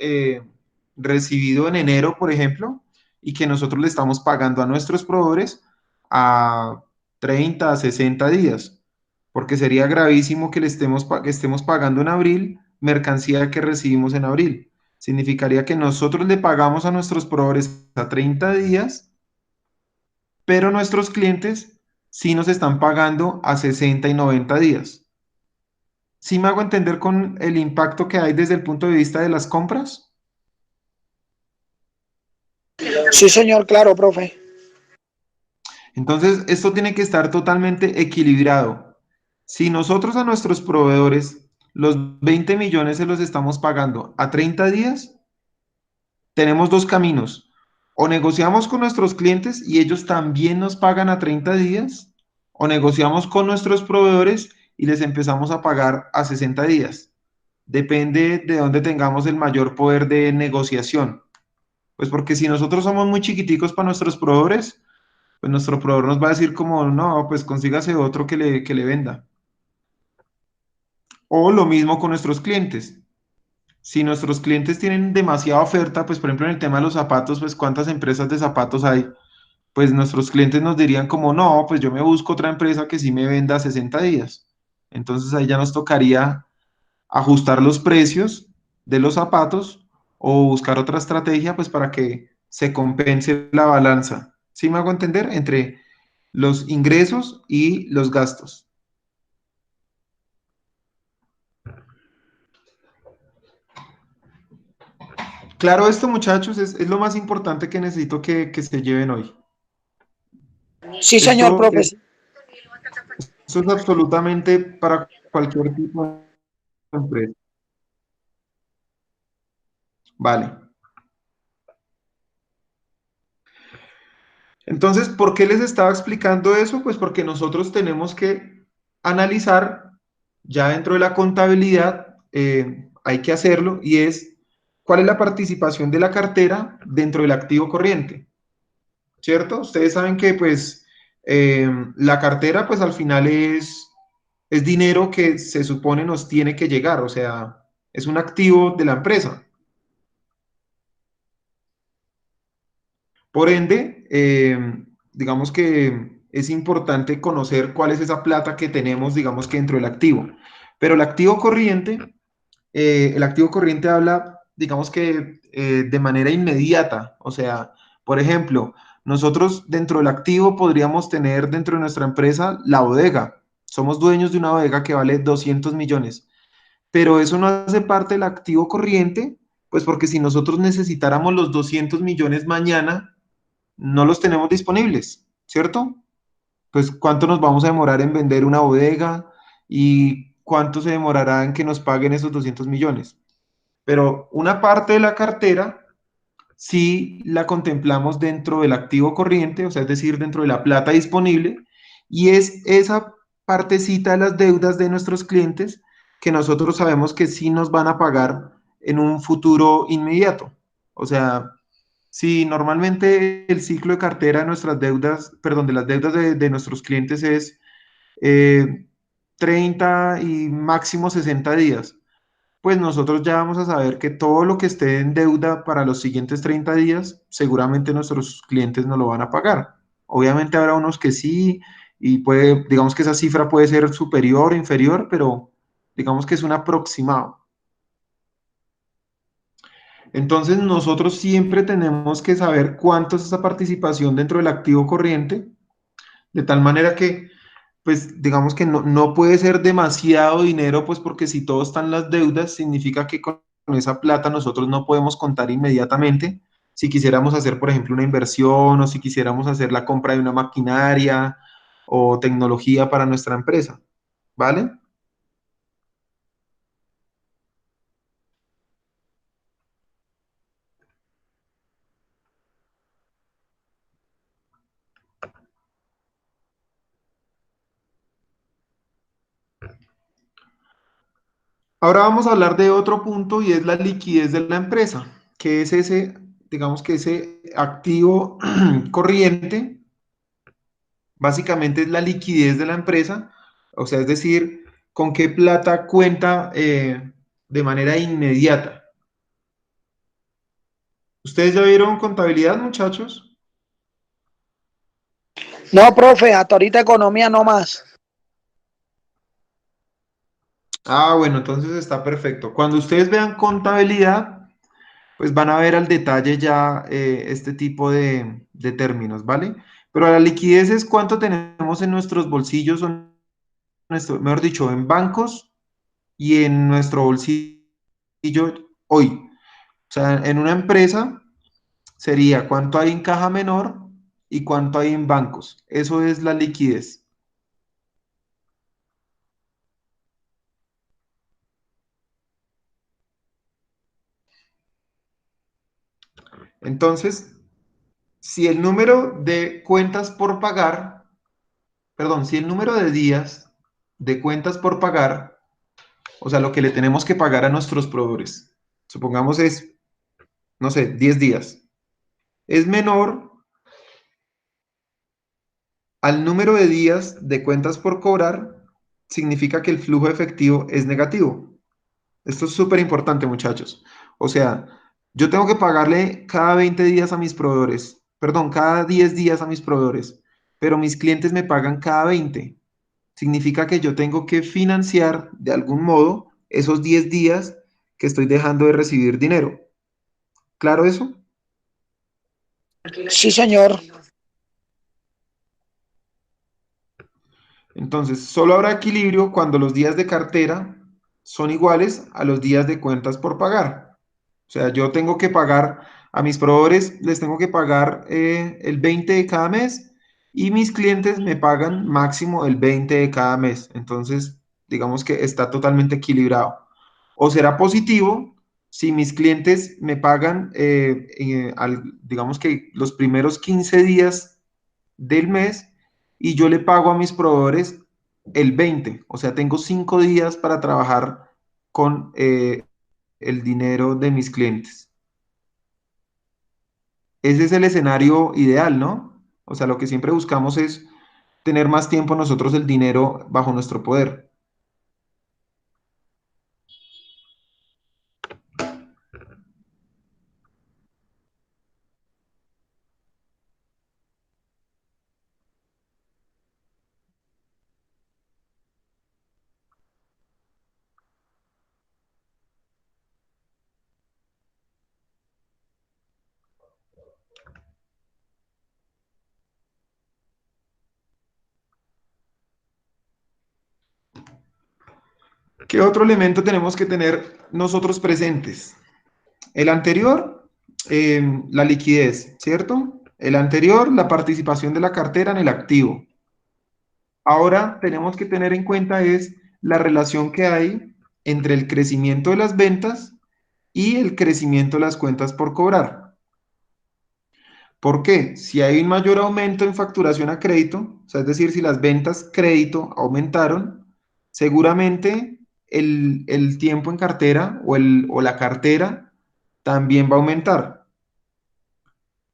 recibido en enero, por ejemplo, y que nosotros le estamos pagando a nuestros proveedores a 30, a 60 días, porque sería gravísimo que que estemos pagando en abril mercancía que recibimos en abril. Significaría que nosotros le pagamos a nuestros proveedores a 30 días, pero nuestros clientes sí nos están pagando a 60 y 90 días. ¿Sí me hago entender con el impacto que hay desde el punto de vista de las compras? Sí, señor, claro, profe. Entonces, esto tiene que estar totalmente equilibrado. Si nosotros a nuestros proveedores los 20 millones se los estamos pagando a 30 días, tenemos dos caminos. O negociamos con nuestros clientes y ellos también nos pagan a 30 días, o negociamos con nuestros proveedores y les empezamos a pagar a 60 días. Depende de dónde tengamos el mayor poder de negociación. Pues porque si nosotros somos muy chiquiticos para nuestros proveedores, pues nuestro proveedor nos va a decir como, no, pues consígase otro que le venda. O lo mismo con nuestros clientes. Si nuestros clientes tienen demasiada oferta, pues por ejemplo en el tema de los zapatos, pues cuántas empresas de zapatos hay, pues nuestros clientes nos dirían como, no, pues yo me busco otra empresa que sí me venda a 60 días. Entonces ahí ya nos tocaría ajustar los precios de los zapatos o buscar otra estrategia, pues para que se compense la balanza. ¿Sí me hago entender? Entre los ingresos y los gastos. Claro, esto, muchachos, es lo más importante que necesito que se lleven hoy. Sí, señor, Esto profe. esto es absolutamente para cualquier tipo de empresa. Vale. Entonces, ¿por qué les estaba explicando eso? Pues porque nosotros tenemos que analizar ya dentro de la contabilidad, hay que hacerlo, y es cuál es la participación de la cartera dentro del activo corriente, ¿cierto? Ustedes saben que pues la cartera pues al final es dinero que se supone nos tiene que llegar, o sea, es un activo de la empresa. Por ende, digamos que es importante conocer cuál es esa plata que tenemos, digamos que dentro del activo. Pero el activo corriente habla, digamos que de manera inmediata. O sea, por ejemplo, nosotros dentro del activo podríamos tener dentro de nuestra empresa la bodega. Somos dueños de una bodega que vale 200 millones, pero eso no hace parte del activo corriente, pues porque si nosotros necesitáramos los 200 millones mañana, no los tenemos disponibles, ¿cierto? Pues cuánto nos vamos a demorar en vender una bodega y cuánto se demorará en que nos paguen esos 200 millones. Pero una parte de la cartera sí la contemplamos dentro del activo corriente, o sea, es decir, dentro de la plata disponible, y es esa partecita de las deudas de nuestros clientes que nosotros sabemos que sí nos van a pagar en un futuro inmediato. O sea, si normalmente el ciclo de cartera de nuestras deudas, perdón, de las deudas de nuestros clientes es eh, 30 y máximo 60 días, pues nosotros ya vamos a saber que todo lo que esté en deuda para los siguientes 30 días, seguramente nuestros clientes no lo van a pagar. Obviamente habrá unos que sí, y puede, digamos que esa cifra puede ser superior o inferior, pero digamos que es un aproximado. Entonces nosotros siempre tenemos que saber cuánto es esa participación dentro del activo corriente, de tal manera que, pues digamos que no puede ser demasiado dinero, pues porque si todo están las deudas, significa que con esa plata nosotros no podemos contar inmediatamente. Si quisiéramos hacer, por ejemplo, una inversión, o si quisiéramos hacer la compra de una maquinaria o tecnología para nuestra empresa, ¿vale? Ahora vamos a hablar de otro punto, y es la liquidez de la empresa, que es ese, digamos que ese activo corriente, básicamente es la liquidez de la empresa, o sea, es decir, con qué plata cuenta de manera inmediata. ¿Ustedes ya vieron contabilidad, muchachos? No, profe, hasta ahorita economía no más. Ah, bueno, entonces está perfecto. Cuando ustedes vean contabilidad, pues van a ver al detalle ya este tipo de términos, ¿vale? Pero la liquidez es cuánto tenemos en nuestros bolsillos, o en nuestro, mejor dicho, en bancos y en nuestro bolsillo hoy. O sea, en una empresa sería cuánto hay en caja menor y cuánto hay en bancos. Eso es la liquidez. Entonces, si el número de cuentas por pagar, perdón, si el número de días de cuentas por pagar, o sea, lo que le tenemos que pagar a nuestros proveedores, supongamos es, no sé, 10 días, es menor al número de días de cuentas por cobrar, significa que el flujo efectivo es negativo. Esto es súper importante, muchachos. O sea, yo tengo que pagarle cada 20 días a mis proveedores, perdón, cada 10 días a mis proveedores, pero mis clientes me pagan cada 20. Significa que yo tengo que financiar de algún modo esos 10 días que estoy dejando de recibir dinero. ¿Claro eso? Sí, señor. Entonces, solo habrá equilibrio cuando los días de cartera son iguales a los días de cuentas por pagar. O sea, yo tengo que pagar a mis proveedores, les tengo que pagar el 20 de cada mes y mis clientes me pagan máximo el 20 de cada mes. Entonces, digamos que está totalmente equilibrado. O será positivo si mis clientes me pagan, digamos que los primeros 15 días del mes y yo le pago a mis proveedores el 20. O sea, tengo 5 días para trabajar con el dinero de mis clientes. Ese es el escenario ideal, ¿no? O sea, lo que siempre buscamos es tener más tiempo nosotros el dinero bajo nuestro poder. ¿Qué otro elemento tenemos que tener nosotros presentes? El anterior, la liquidez, ¿cierto? El anterior, la participación de la cartera en el activo. Ahora tenemos que tener en cuenta es la relación que hay entre el crecimiento de las ventas y el crecimiento de las cuentas por cobrar. ¿Por qué? Si hay un mayor aumento en facturación a crédito, o sea, es decir, si las ventas crédito aumentaron, seguramente el tiempo en cartera o la cartera también va a aumentar.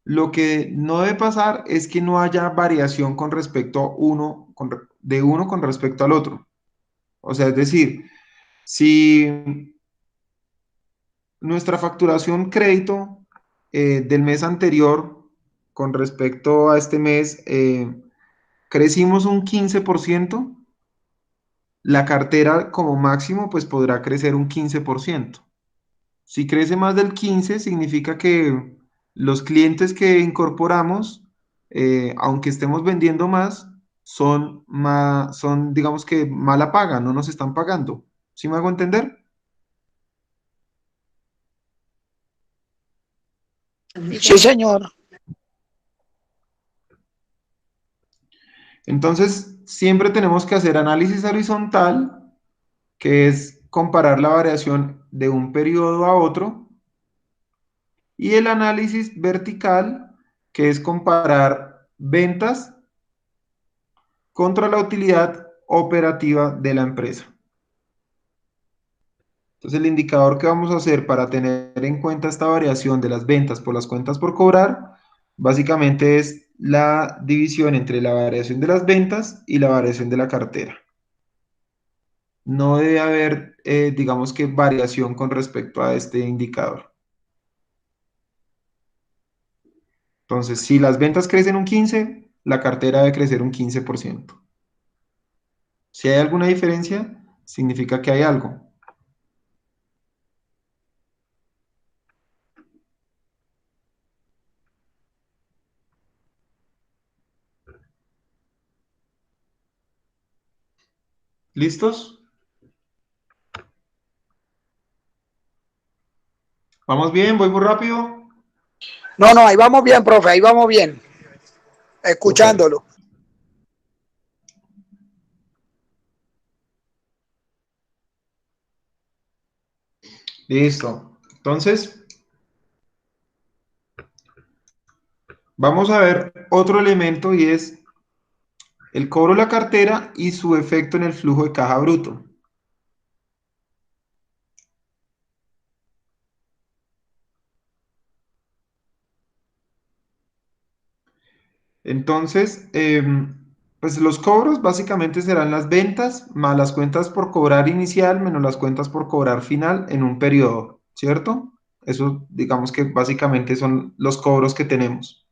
Lo que no debe pasar es que no haya variación con respecto a de uno con respecto al otro. O sea, es decir, si nuestra facturación crédito del mes anterior con respecto a este mes crecimos un 15%, la cartera como máximo pues podrá crecer un 15%. Si crece más del 15, significa que los clientes que incorporamos, aunque estemos vendiendo más, son, digamos que mala paga, no nos están pagando. ¿Sí me hago entender? Sí, Sí, señor. señor. Entonces, siempre tenemos que hacer análisis horizontal, que es comparar la variación de un periodo a otro, y el análisis vertical, que es comparar ventas contra la utilidad operativa de la empresa. Entonces, el indicador que vamos a hacer para tener en cuenta esta variación de las ventas por las cuentas por cobrar, básicamente es la división entre la variación de las ventas y la variación de la cartera. No debe haber, digamos que, variación con respecto a este indicador. Entonces, si las ventas crecen un 15, la cartera debe crecer un 15%. Si hay alguna diferencia, significa que hay algo. ¿Listos? ¿Vamos bien? ¿Voy muy rápido? No, no, ahí vamos bien, profe, ahí vamos bien, Súper. escuchándolo. Listo. Entonces, vamos a ver otro elemento y es el cobro de la cartera y su efecto en el flujo de caja bruto. Entonces, pues los cobros básicamente serán las ventas más las cuentas por cobrar inicial menos las cuentas por cobrar final en un periodo, ¿cierto? Eso digamos que básicamente son los cobros que tenemos.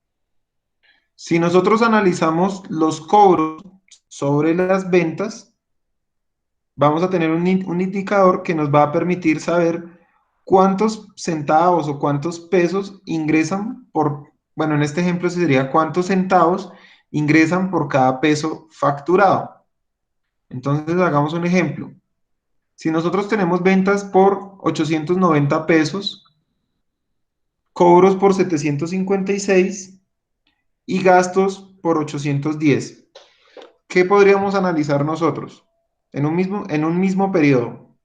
Si nosotros analizamos los cobros sobre las ventas, vamos a tener un indicador que nos va a permitir saber cuántos centavos o cuántos pesos ingresan bueno, en este ejemplo sería cuántos centavos ingresan por cada peso facturado. Entonces, hagamos un ejemplo. Si nosotros tenemos ventas por 890 pesos, cobros por 756 y gastos por 810, ¿qué podríamos analizar nosotros en un mismo periodo?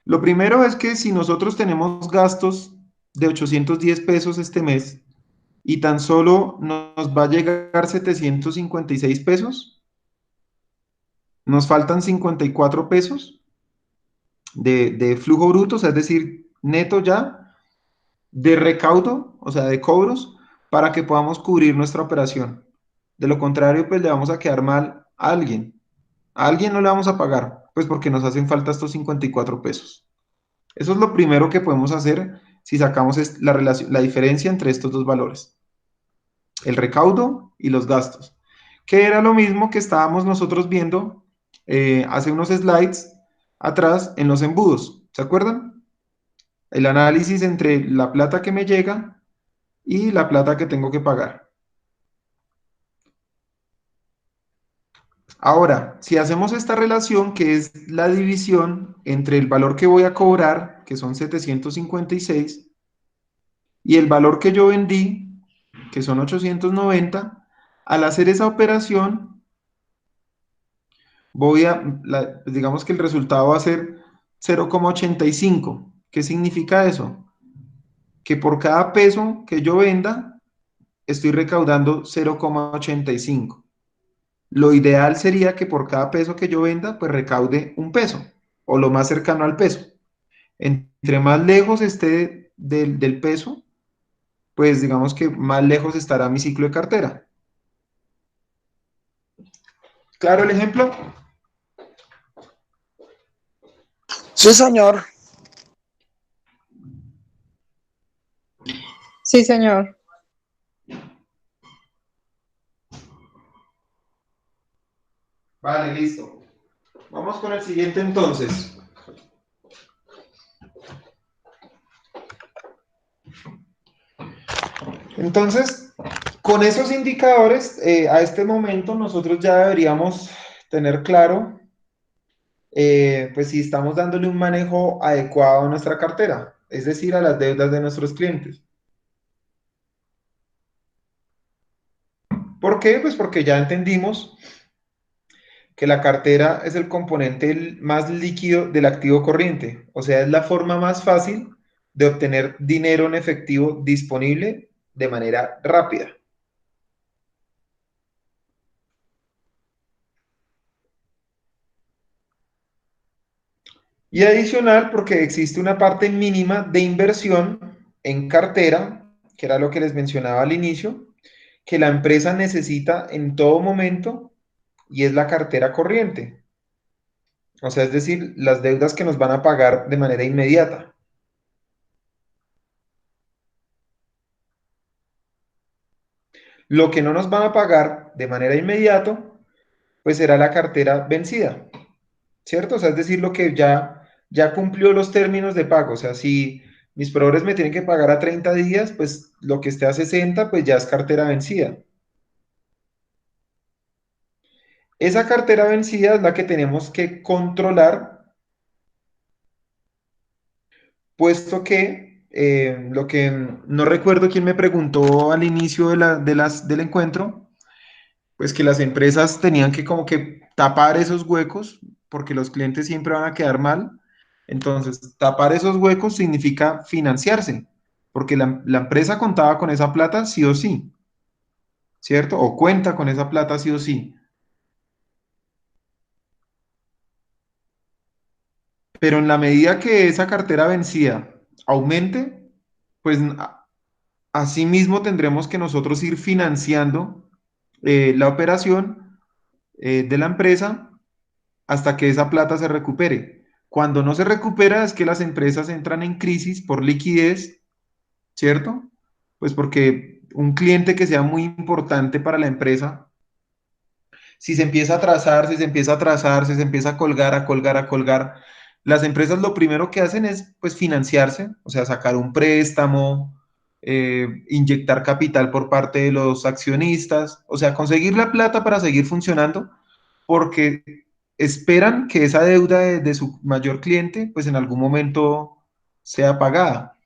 Lo primero es que si nosotros tenemos gastos de 810 pesos este mes y tan solo nos va a llegar 756 pesos, nos faltan 54 pesos de flujo bruto, o sea, es decir, neto ya, de recaudo, o sea, de cobros, para que podamos cubrir nuestra operación. De lo contrario, pues le vamos a quedar mal a alguien. A alguien no le vamos a pagar, pues porque nos hacen falta estos 54 pesos. Eso es lo primero que podemos hacer si sacamos la relación, la diferencia entre estos dos valores, el recaudo y los gastos, que era lo mismo que estábamos nosotros viendo hace unos slides atrás en los embudos. ¿Se acuerdan? El análisis entre la plata que me llega y la plata que tengo que pagar. Ahora, si hacemos esta relación, que es la división entre el valor que voy a cobrar, que son 756, y el valor que yo vendí, que son 890, al hacer esa operación, digamos que el resultado va a ser 0,85. ¿Qué significa eso? Que por cada peso que yo venda, estoy recaudando 0,85. Lo ideal sería que por cada peso que yo venda, pues recaude un peso, o lo más cercano al peso. Entre más lejos esté del peso, pues digamos que más lejos estará mi ciclo de cartera. ¿Claro el ejemplo? Sí, señor. Sí, señor. Vale, listo. Vamos con el siguiente entonces. Entonces, con esos indicadores, a este momento nosotros ya deberíamos tener claro, pues si estamos dándole un manejo adecuado a nuestra cartera, es decir, a las deudas de nuestros clientes. ¿Por qué? Pues porque ya entendimos que la cartera es el componente más líquido del activo corriente, o sea, es la forma más fácil de obtener dinero en efectivo disponible de manera rápida. Y adicional porque existe una parte mínima de inversión en cartera, que era lo que les mencionaba al inicio, que la empresa necesita en todo momento y es la cartera corriente. O sea, es decir, las deudas que nos van a pagar de manera inmediata. Lo que no nos van a pagar de manera inmediata, pues será la cartera vencida, ¿cierto? O sea, es decir, lo que ya cumplió los términos de pago. O sea, si mis proveedores me tienen que pagar a 30 días, pues lo que esté a 60, pues ya es cartera vencida. Esa cartera vencida es la que tenemos que controlar, puesto que lo que no recuerdo quién me preguntó al inicio del encuentro, pues que las empresas tenían que como que tapar esos huecos, porque los clientes siempre van a quedar mal. Entonces, tapar esos huecos significa financiarse, porque la empresa contaba con esa plata sí o sí, ¿cierto? O cuenta con esa plata sí o sí. Pero en la medida que esa cartera vencida aumente, pues asimismo tendremos que nosotros ir financiando la operación de la empresa hasta que esa plata se recupere. Cuando no se recupera es que las empresas entran en crisis por liquidez, ¿cierto? Pues porque un cliente que sea muy importante para la empresa, si se empieza a trazar, si se empieza a trazar, si se empieza a colgar, a colgar, a colgar, las empresas lo primero que hacen es pues financiarse, o sea, sacar un préstamo, inyectar capital por parte de los accionistas, o sea, conseguir la plata para seguir funcionando, porque esperan que esa deuda de su mayor cliente, pues en algún momento sea pagada.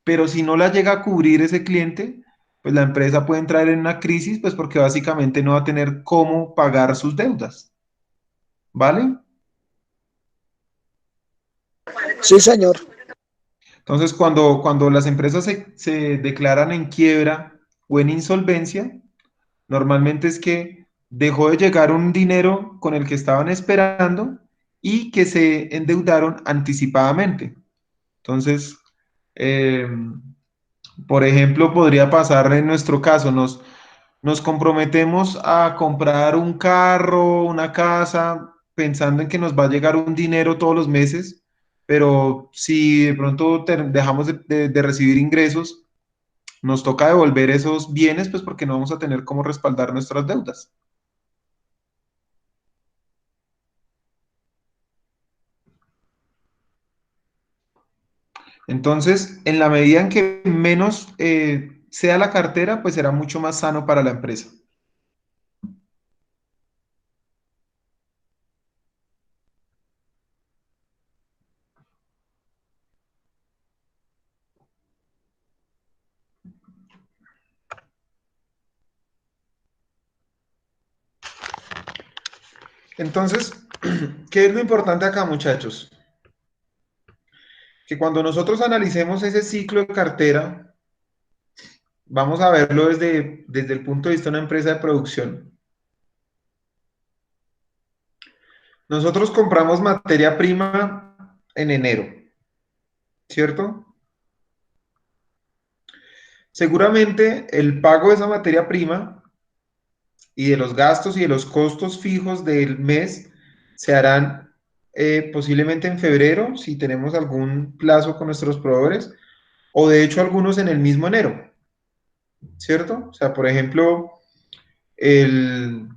Pero si no la llega a cubrir ese cliente, pues la empresa puede entrar en una crisis, pues porque básicamente no va a tener cómo pagar sus deudas, ¿vale? Sí, señor. Entonces, cuando las empresas se declaran en quiebra o en insolvencia, normalmente es que dejó de llegar un dinero con el que estaban esperando y que se endeudaron anticipadamente. Entonces, eh, por ejemplo, podría pasar en nuestro caso, nos comprometemos a comprar un carro, una casa, pensando en que nos va a llegar un dinero todos los meses, pero si de pronto dejamos de recibir ingresos, nos toca devolver esos bienes, pues porque no vamos a tener cómo respaldar nuestras deudas. Entonces, en la medida en que menos sea la cartera, pues será mucho más sano para la empresa. Entonces, ¿qué es lo importante acá, muchachos? Que cuando nosotros analicemos ese ciclo de cartera, vamos a verlo desde el punto de vista de una empresa de producción. Nosotros compramos materia prima en enero, ¿cierto? Seguramente el pago de esa materia prima y de los gastos y de los costos fijos del mes se harán posiblemente en febrero, si tenemos algún plazo con nuestros proveedores, o de hecho algunos en el mismo enero, ¿cierto? O sea, por ejemplo, el,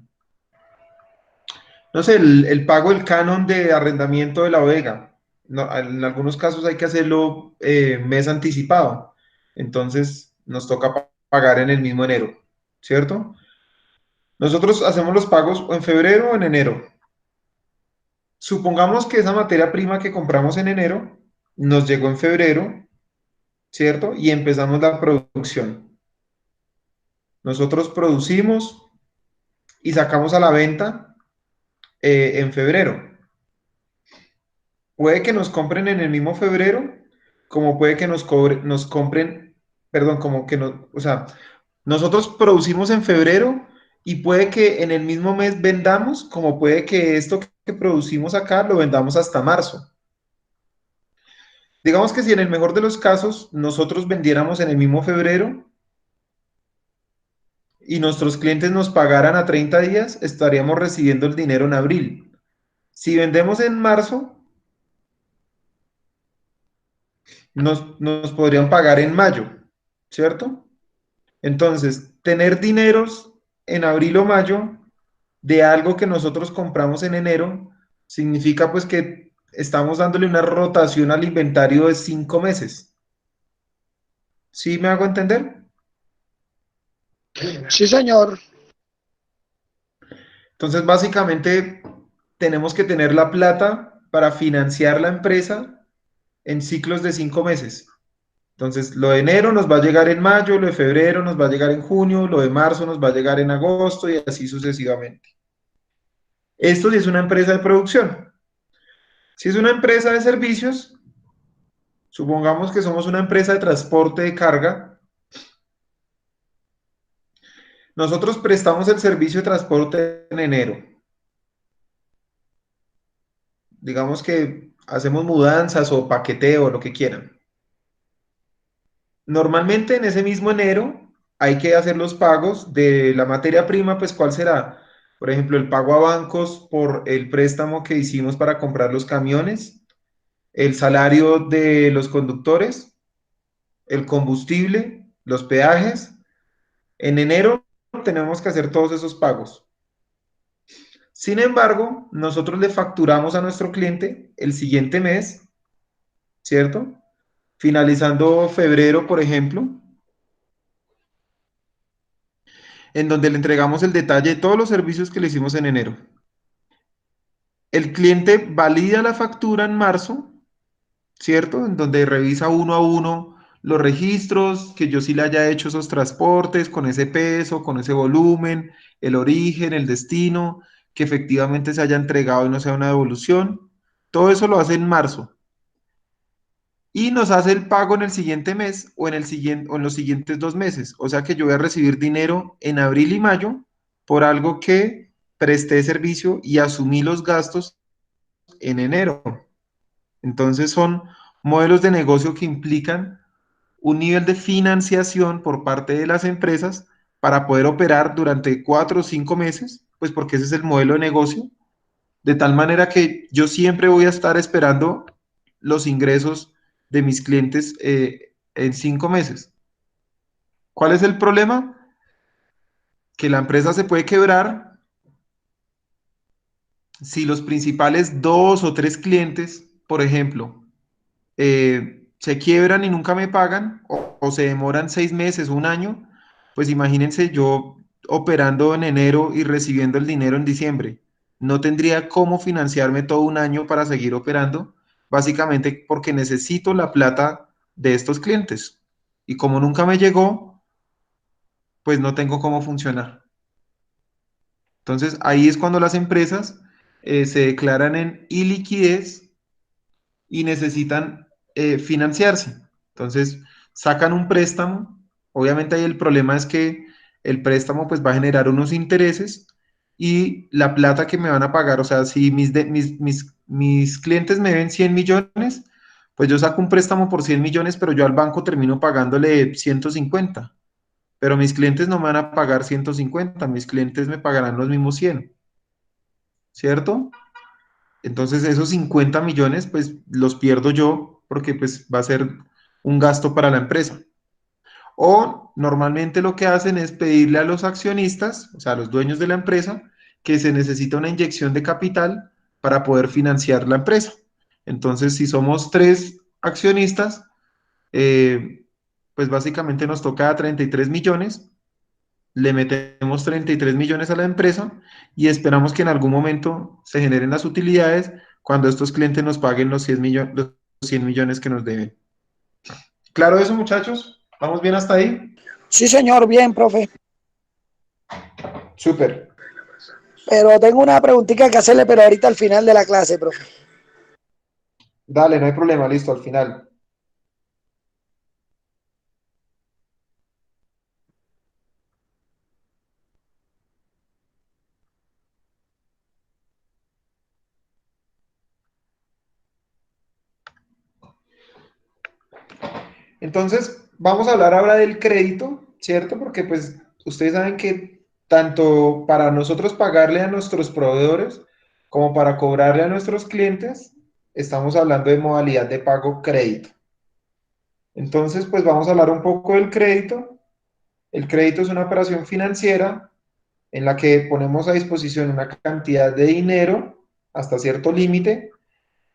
no sé, el pago del canon de arrendamiento de la bodega. No, en algunos casos hay que hacerlo mes anticipado. Entonces nos toca pagar en el mismo enero, ¿cierto? Nosotros hacemos los pagos o en febrero o en enero. Supongamos que esa materia prima que compramos en enero nos llegó en febrero, ¿cierto? Y empezamos la producción. Nosotros producimos y sacamos a la venta en febrero. Puede que nos compren en el mismo febrero, como puede que nos compren, perdón, como que no, o sea, nosotros producimos en febrero y puede que en el mismo mes vendamos, como puede que esto que producimos acá lo vendamos hasta marzo. Digamos que si en el mejor de los casos nosotros vendiéramos en el mismo febrero y nuestros clientes nos pagaran a 30 días, estaríamos recibiendo el dinero en abril. Si vendemos en marzo, nos podrían pagar en mayo, ¿cierto? Entonces, tener dineros en abril o mayo de algo que nosotros compramos en enero significa pues que estamos dándole una rotación al inventario de 5 meses. ¿Sí me hago entender? Sí, señor. Entonces, básicamente, tenemos que tener la plata para financiar la empresa en ciclos de 5 meses. Entonces, lo de enero nos va a llegar en mayo, lo de febrero nos va a llegar en junio, lo de marzo nos va a llegar en agosto y así sucesivamente. Esto sí es una empresa de producción. Si es una empresa de servicios, supongamos que somos una empresa de transporte de carga, nosotros prestamos el servicio de transporte en enero. Digamos que hacemos mudanzas o paqueteo, lo que quieran. Normalmente en ese mismo enero hay que hacer los pagos de la materia prima, pues ¿cuál será? Por ejemplo, el pago a bancos por el préstamo que hicimos para comprar los camiones, el salario de los conductores, el combustible, los peajes. En enero tenemos que hacer todos esos pagos. Sin embargo, nosotros le facturamos a nuestro cliente el siguiente mes, ¿cierto? Finalizando febrero, por ejemplo, en donde le entregamos el detalle de todos los servicios que le hicimos en enero. el cliente valida la factura en marzo, ¿cierto? En donde revisa uno a uno los registros, que yo sí le haya hecho esos transportes con ese peso, con ese volumen, el origen, el destino, que efectivamente se haya entregado y no sea una devolución. Todo eso lo hace en marzo. Y nos hace el pago en el siguiente mes o en el siguiente, o en los siguientes 2 meses. O sea que yo voy a recibir dinero en abril y mayo por algo que presté servicio y asumí los gastos en enero. Entonces son modelos de negocio que implican un nivel de financiación por parte de las empresas para poder operar durante 4 o 5 meses, pues porque ese es el modelo de negocio, de tal manera que yo siempre voy a estar esperando los ingresos de mis clientes en 5 meses. ¿Cuál es el problema? Que la empresa se puede quebrar si los principales 2 o 3 clientes, por ejemplo, se quiebran y nunca me pagan o se demoran 6 meses o un año, pues imagínense yo operando en enero y recibiendo el dinero en diciembre. No tendría cómo financiarme todo un año para seguir operando, básicamente porque necesito la plata de estos clientes. Y como nunca me llegó, pues no tengo cómo funcionar. Entonces ahí es cuando las empresas se declaran en iliquidez y necesitan financiarse. Entonces, sacan un préstamo. Obviamente ahí el problema es que el préstamo pues va a generar unos intereses y la plata que me van a pagar, o sea, si mis clientes me ven 100 millones, pues yo saco un préstamo por 100 millones, pero yo al banco termino pagándole 150. Pero mis clientes no me van a pagar 150, mis clientes me pagarán los mismos 100, ¿cierto? Entonces esos 50 millones pues los pierdo yo porque pues va a ser un gasto para la empresa. O normalmente lo que hacen es pedirle a los accionistas, o sea, a los dueños de la empresa, que se necesita una inyección de capital para poder financiar la empresa. Entonces, si somos 3 accionistas, pues básicamente nos toca 33 millones, le metemos 33 millones a la empresa y esperamos que en algún momento se generen las utilidades cuando estos clientes nos paguen los 100 millones que nos deben. ¿Claro eso, muchachos? ¿Vamos bien hasta ahí? Sí, señor, bien, profe. Súper. Pero tengo una preguntita que hacerle, pero ahorita al final de la clase, profe. Dale, no hay problema, listo, al final. Entonces, vamos a hablar ahora del crédito, ¿cierto? Porque pues ustedes saben que tanto para nosotros pagarle a nuestros proveedores como para cobrarle a nuestros clientes, estamos hablando de modalidad de pago crédito. Entonces, pues vamos a hablar un poco del crédito. El crédito es una operación financiera en la que ponemos a disposición una cantidad de dinero hasta cierto límite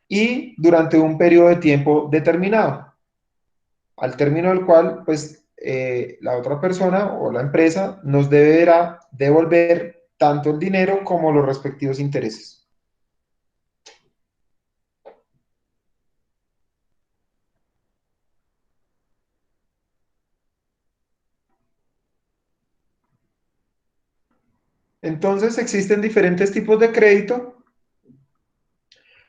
y durante un periodo de tiempo determinado, al término del cual, pues, la otra persona o la empresa nos deberá devolver tanto el dinero como los respectivos intereses. Entonces, existen diferentes tipos de crédito.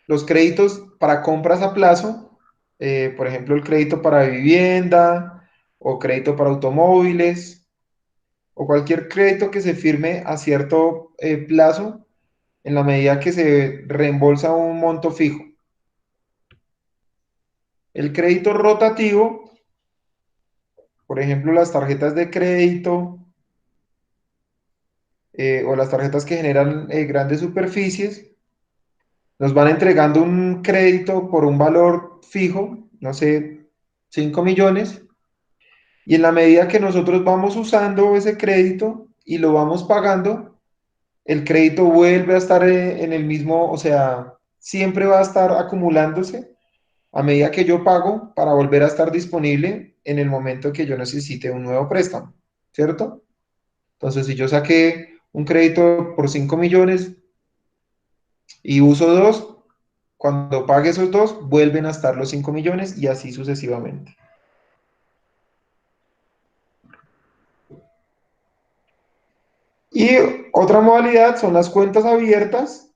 Los créditos para compras a plazo, por ejemplo, el crédito para vivienda o crédito para automóviles o cualquier crédito que se firme a cierto plazo en la medida que se reembolsa un monto fijo. El crédito rotativo, por ejemplo, las tarjetas de crédito o las tarjetas que generan grandes superficies, nos van entregando un crédito por un valor fijo, no sé, 5 millones, y en la medida que nosotros vamos usando ese crédito y lo vamos pagando, el crédito vuelve a estar en el mismo, o sea, siempre va a estar acumulándose a medida que yo pago para volver a estar disponible en el momento que yo necesite un nuevo préstamo, ¿cierto? Entonces, si yo saqué un crédito por 5 millones y uso 2, cuando pague esos 2, vuelven a estar los 5 millones y así sucesivamente. Y otra modalidad son las cuentas abiertas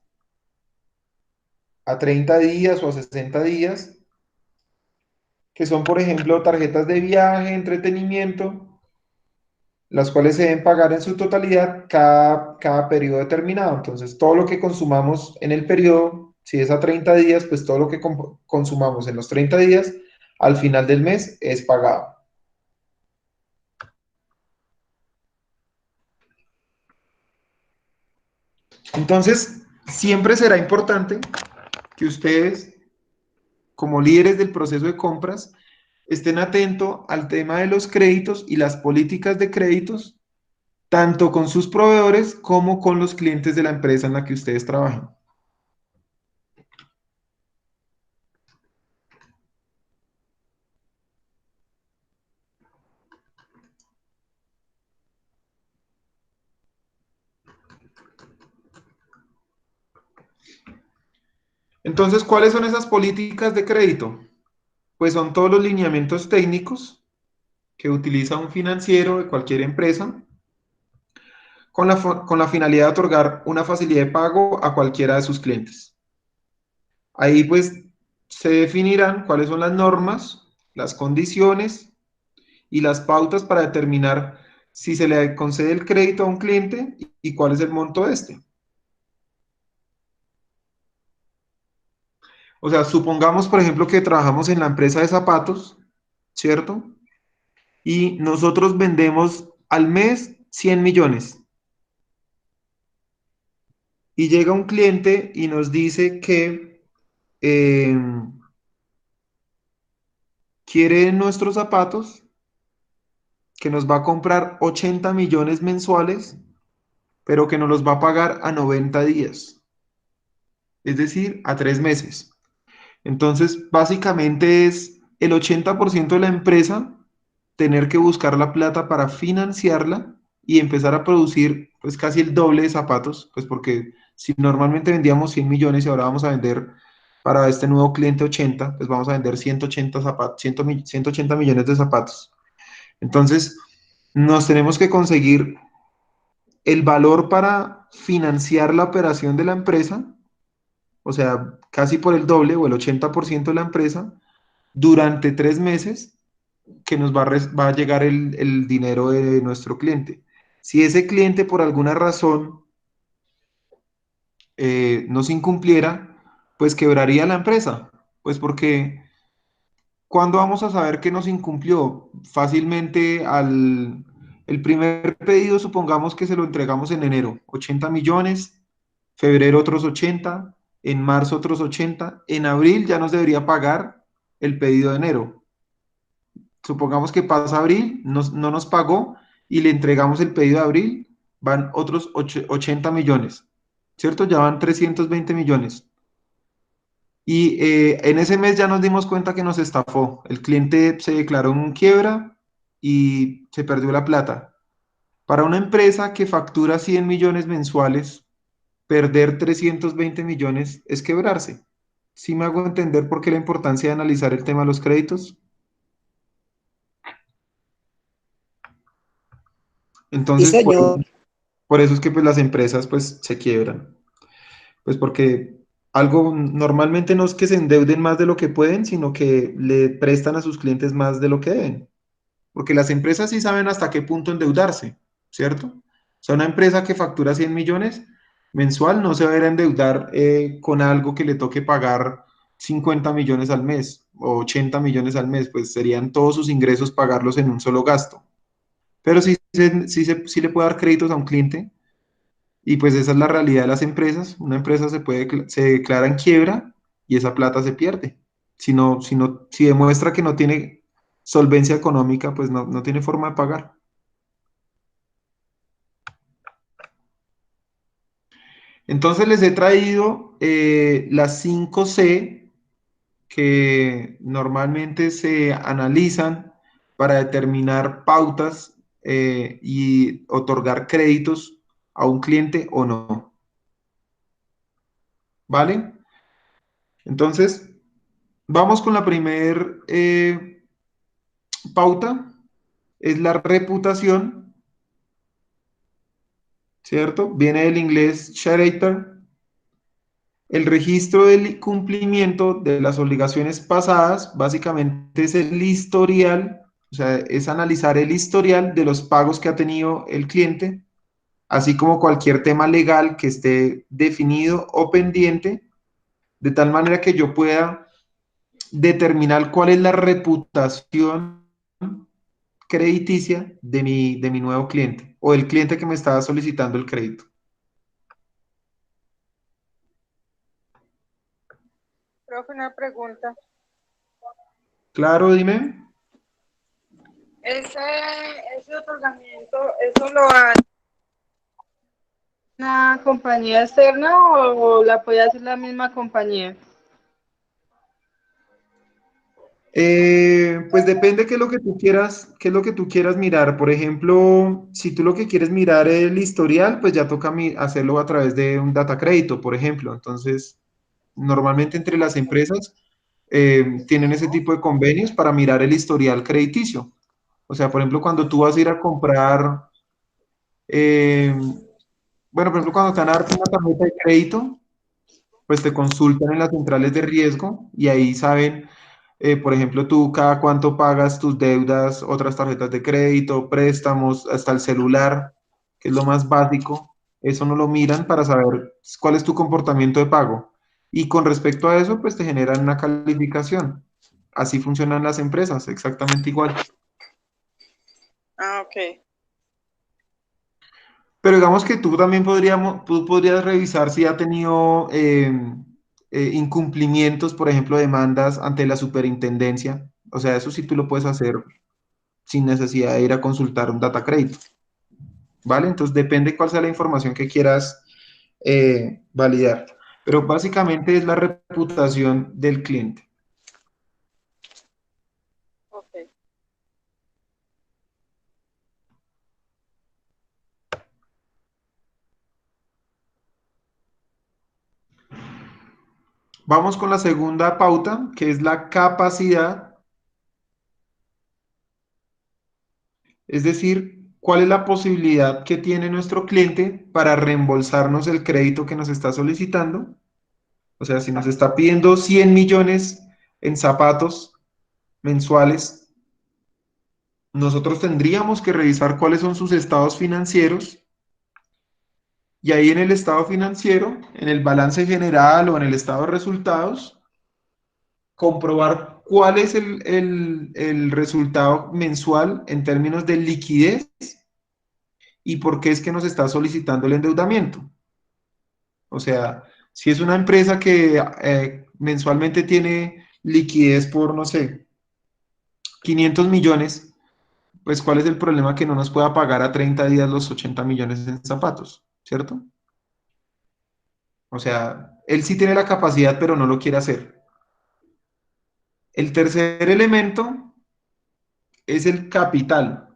a 30 días o a 60 días, que son, por ejemplo, tarjetas de viaje, entretenimiento, las cuales se deben pagar en su totalidad cada periodo determinado. Entonces, todo lo que consumamos en el periodo, si es a 30 días, pues todo lo que consumamos en los 30 días, al final del mes es pagado. Entonces, siempre será importante que ustedes, como líderes del proceso de compras, estén atentos al tema de los créditos y las políticas de créditos, tanto con sus proveedores como con los clientes de la empresa en la que ustedes trabajan. Entonces, ¿cuáles son esas políticas de crédito? Pues son todos los lineamientos técnicos que utiliza un financiero de cualquier empresa con la finalidad de otorgar una facilidad de pago a cualquiera de sus clientes. Ahí pues se definirán cuáles son las normas, las condiciones y las pautas para determinar si se le concede el crédito a un cliente y cuál es el monto de este. O sea, supongamos, por ejemplo, que trabajamos en la empresa de zapatos, ¿cierto? Y nosotros vendemos al mes 100 millones. Y llega un cliente y nos dice que eh, quiere nuestros zapatos, que nos va a comprar 80 millones mensuales, pero que nos los va a pagar a 90 días, es decir, a 3 meses. Entonces, básicamente es el 80% de la empresa tener que buscar la plata para financiarla y empezar a producir pues casi el doble de zapatos, pues porque si normalmente vendíamos 100 millones y ahora vamos a vender para este nuevo cliente 80, pues vamos a vender 180 zapatos, 180 millones de zapatos. Entonces, nos tenemos que conseguir el valor para financiar la operación de la empresa, o sea, casi por el doble o el 80% de la empresa, durante 3 meses que nos va a llegar el dinero de nuestro cliente. Si ese cliente por alguna razón nos incumpliera, pues quebraría la empresa, pues porque ¿cuándo vamos a saber que nos incumplió? Fácilmente el primer pedido, supongamos que se lo entregamos en enero, 80 millones, febrero otros 80, en marzo otros 80, en abril ya nos debería pagar el pedido de enero. Supongamos que pasa abril, no nos pagó y le entregamos el pedido de abril, van otros 80 millones, ¿cierto? Ya van 320 millones. Y en ese mes ya nos dimos cuenta que nos estafó. El cliente se declaró en quiebra y se perdió la plata. Para una empresa que factura 100 millones mensuales, perder 320 millones es quebrarse. ¿Sí me hago entender por qué la importancia de analizar el tema de los créditos? Sí, Entonces, señor. por eso es que pues, las empresas pues, se quiebran. Pues porque algo normalmente no es que se endeuden más de lo que pueden, sino que le prestan a sus clientes más de lo que deben. Porque las empresas sí saben hasta qué punto endeudarse, ¿cierto? O sea, una empresa que factura 100 millones mensual no se va a ir a endeudar con algo que le toque pagar 50 millones al mes o 80 millones al mes, pues serían todos sus ingresos pagarlos en un solo gasto. Pero sí le puede dar créditos a un cliente y pues esa es la realidad de las empresas. Una empresa se declara en quiebra y esa plata se pierde. Si demuestra que no tiene solvencia económica, pues no tiene forma de pagar. Entonces les he traído las 5 C que normalmente se analizan para determinar pautas y otorgar créditos a un cliente o no. ¿vale? Entonces, vamos con la primer pauta, es la reputación, ¿cierto? Viene del inglés character, el registro del cumplimiento de las obligaciones pasadas, básicamente es el historial, o sea, es analizar el historial de los pagos que ha tenido el cliente, así como cualquier tema legal que esté definido o pendiente, de tal manera que yo pueda determinar cuál es la reputación crediticia de mi nuevo cliente o el cliente que me estaba solicitando el crédito. Profe, una pregunta. Claro, dime. Ese otorgamiento, ¿eso lo hace una compañía externa o la puede hacer la misma compañía? Pues depende qué es lo que tú quieras, qué es lo que tú quieras mirar. Por ejemplo, si tú lo que quieres mirar es el historial, pues ya toca hacerlo a través de un data crédito, por ejemplo. Entonces, normalmente entre las empresas tienen ese tipo de convenios para mirar el historial crediticio. O sea, por ejemplo, cuando tú vas a ir a comprar, eh, bueno, por ejemplo, cuando te van a darte una tarjeta de crédito, pues te consultan en las centrales de riesgo y ahí saben, por ejemplo, tú cada cuánto pagas tus deudas, otras tarjetas de crédito, préstamos, hasta el celular, que es lo más básico. Eso no lo miran para saber cuál es tu comportamiento de pago. Y con respecto a eso, pues te generan una calificación. Así funcionan las empresas, exactamente igual. Ah, ok. Pero digamos que tú podrías revisar si ha tenido incumplimientos, por ejemplo, demandas ante la superintendencia. O sea, eso sí tú lo puedes hacer sin necesidad de ir a consultar un data crédito, ¿vale? Entonces depende cuál sea la información que quieras validar. Pero básicamente es la reputación del cliente. Ok. Vamos con la segunda pauta, que es la capacidad. Es decir, ¿cuál es la posibilidad que tiene nuestro cliente para reembolsarnos el crédito que nos está solicitando? O sea, si nos está pidiendo 100 millones en zapatos mensuales, nosotros tendríamos que revisar cuáles son sus estados financieros y ahí en el estado financiero, en el balance general o en el estado de resultados, comprobar cuál es el resultado mensual en términos de liquidez y por qué es que nos está solicitando el endeudamiento. O sea, si es una empresa que mensualmente tiene liquidez por, no sé, 500 millones, pues ¿cuál es el problema que no nos pueda pagar a 30 días los 80 millones en zapatos? ¿Cierto? O sea, él sí tiene la capacidad, pero no lo quiere hacer. El tercer elemento es el capital.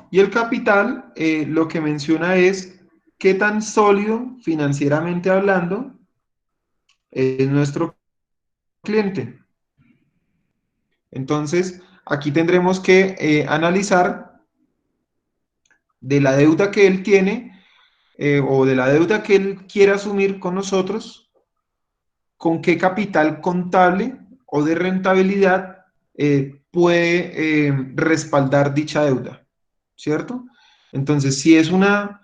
Y el capital lo que menciona es qué tan sólido financieramente hablando es nuestro cliente. Entonces, aquí tendremos que analizar de la deuda que él tiene o de la deuda que él quiere asumir con nosotros, con qué capital contable o de rentabilidad puede respaldar dicha deuda, ¿cierto? Entonces, si es una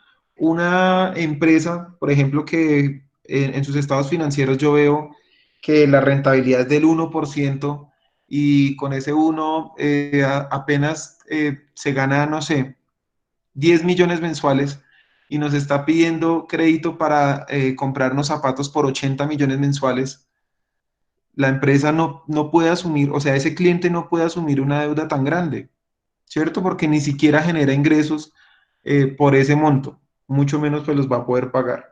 empresa, por ejemplo, que en sus estados financieros yo veo que la rentabilidad es del 1% y con ese 1 apenas se gana, no sé, 10 millones mensuales y nos está pidiendo crédito para comprarnos zapatos por 80 millones mensuales, la empresa no puede asumir, o sea, ese cliente no puede asumir una deuda tan grande, ¿cierto? Porque ni siquiera genera ingresos por ese monto, mucho menos pues los va a poder pagar.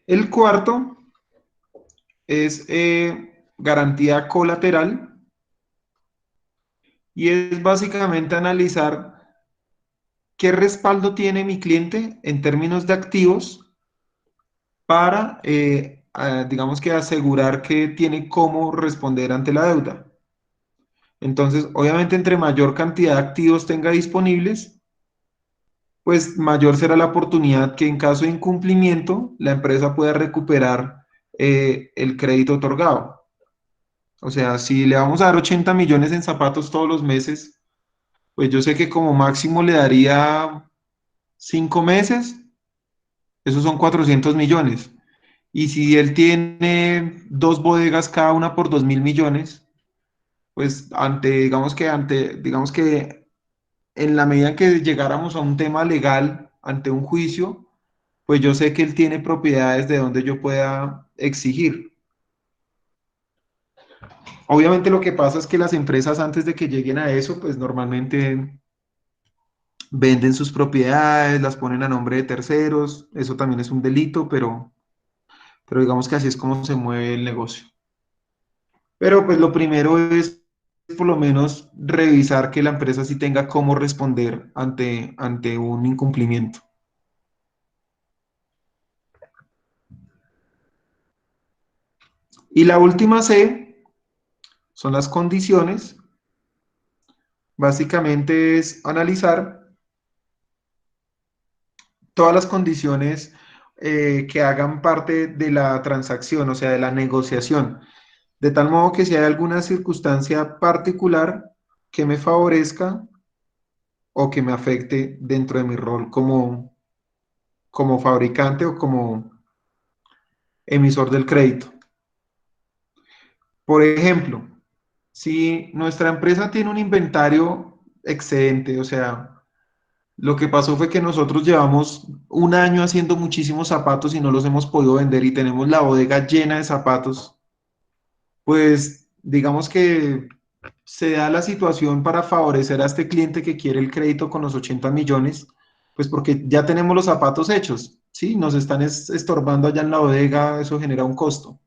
El cuarto es garantía colateral y es básicamente analizar qué respaldo tiene mi cliente en términos de activos para, digamos que asegurar que tiene cómo responder ante la deuda. Entonces, obviamente, entre mayor cantidad de activos tenga disponibles, pues mayor será la oportunidad que en caso de incumplimiento la empresa pueda recuperar el crédito otorgado. O sea, si le vamos a dar 80 millones en zapatos todos los meses, pues yo sé que como máximo le daría 5 meses, esos son 400 millones. Y si él tiene dos bodegas cada una por 2.000 millones, pues digamos que en la medida en que llegáramos a un tema legal ante un juicio, pues yo sé que él tiene propiedades de donde yo pueda exigir. Obviamente lo que pasa es que las empresas antes de que lleguen a eso, pues normalmente venden sus propiedades, las ponen a nombre de terceros, eso también es un delito, pero digamos que así es como se mueve el negocio. Pero pues lo primero es por lo menos revisar que la empresa sí tenga cómo responder ante un incumplimiento. Y la última C son las condiciones. Básicamente es analizar todas las condiciones que hagan parte de la transacción, o sea, de la negociación, de tal modo que si hay alguna circunstancia particular que me favorezca o que me afecte dentro de mi rol como fabricante o como emisor del crédito. Por ejemplo, si nuestra empresa tiene un inventario excedente, o sea, lo que pasó fue que nosotros llevamos un año haciendo muchísimos zapatos y no los hemos podido vender y tenemos la bodega llena de zapatos, pues digamos que se da la situación para favorecer a este cliente que quiere el crédito con los 80 millones, pues porque ya tenemos los zapatos hechos, ¿sí? Nos están estorbando allá en la bodega, eso genera un costo.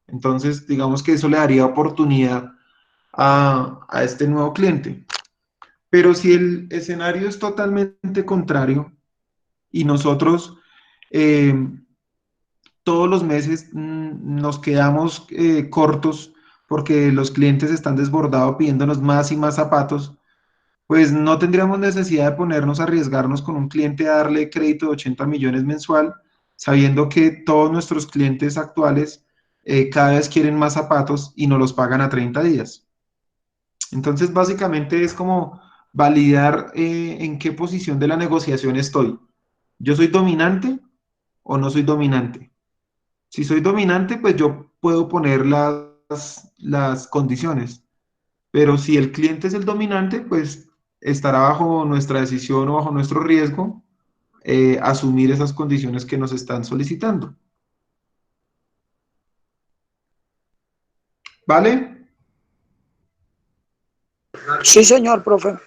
Entonces, digamos que eso le daría oportunidad a este nuevo cliente. Pero si el escenario es totalmente contrario y nosotros eh, todos los meses nos quedamos cortos porque los clientes están desbordados pidiéndonos más y más zapatos, pues no tendríamos necesidad de ponernos a arriesgarnos con un cliente a darle crédito de 80 millones mensual, sabiendo que todos nuestros clientes actuales cada vez quieren más zapatos y nos los pagan a 30 días. Entonces, básicamente es como validar en qué posición de la negociación estoy. ¿Yo soy dominante o no soy dominante? Si soy dominante, pues yo puedo poner las condiciones, pero si el cliente es el dominante, pues estará bajo nuestra decisión o bajo nuestro riesgo asumir esas condiciones que nos están solicitando. ¿Vale? Sí, señor, profe.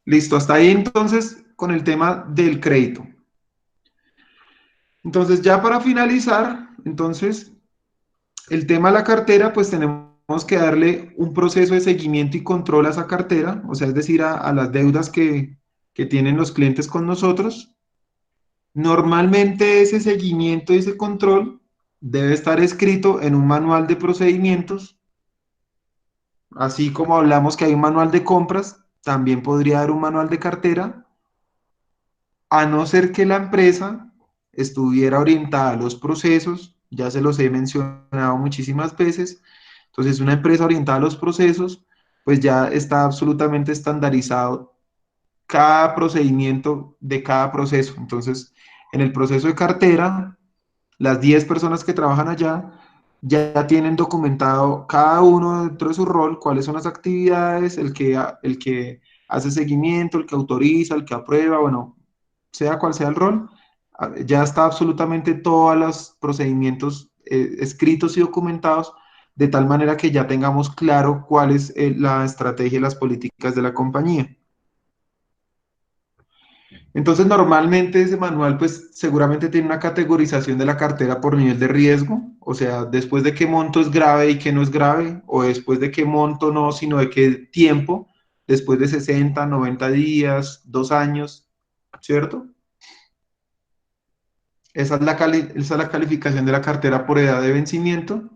Listo, hasta ahí entonces con el tema del crédito. Entonces, ya para finalizar, entonces, el tema de la cartera, pues tenemos que darle un proceso de seguimiento y control a esa cartera, o sea, es decir, a las deudas que tienen los clientes con nosotros. Normalmente ese seguimiento y ese control debe estar escrito en un manual de procedimientos, así como hablamos que hay un manual de compras, también podría haber un manual de cartera, a no ser que la empresa estuviera orientada a los procesos, ya se los he mencionado muchísimas veces. Entonces, una empresa orientada a los procesos, pues ya está absolutamente estandarizado cada procedimiento de cada proceso. Entonces, en el proceso de cartera, las 10 personas que trabajan allá ya tienen documentado cada uno dentro de su rol cuáles son las actividades, el que hace seguimiento, el que autoriza, el que aprueba, bueno, sea cual sea el rol, ya está absolutamente todos los procedimientos escritos y documentados, de tal manera que ya tengamos claro cuál es la estrategia y las políticas de la compañía. Entonces, normalmente ese manual, pues seguramente tiene una categorización de la cartera por nivel de riesgo, o sea, después de qué monto es grave y qué no es grave, o después de qué monto no, sino de qué tiempo, después de 60, 90 días, 2 años, ¿cierto? Esa es la calificación de la cartera por edad de vencimiento.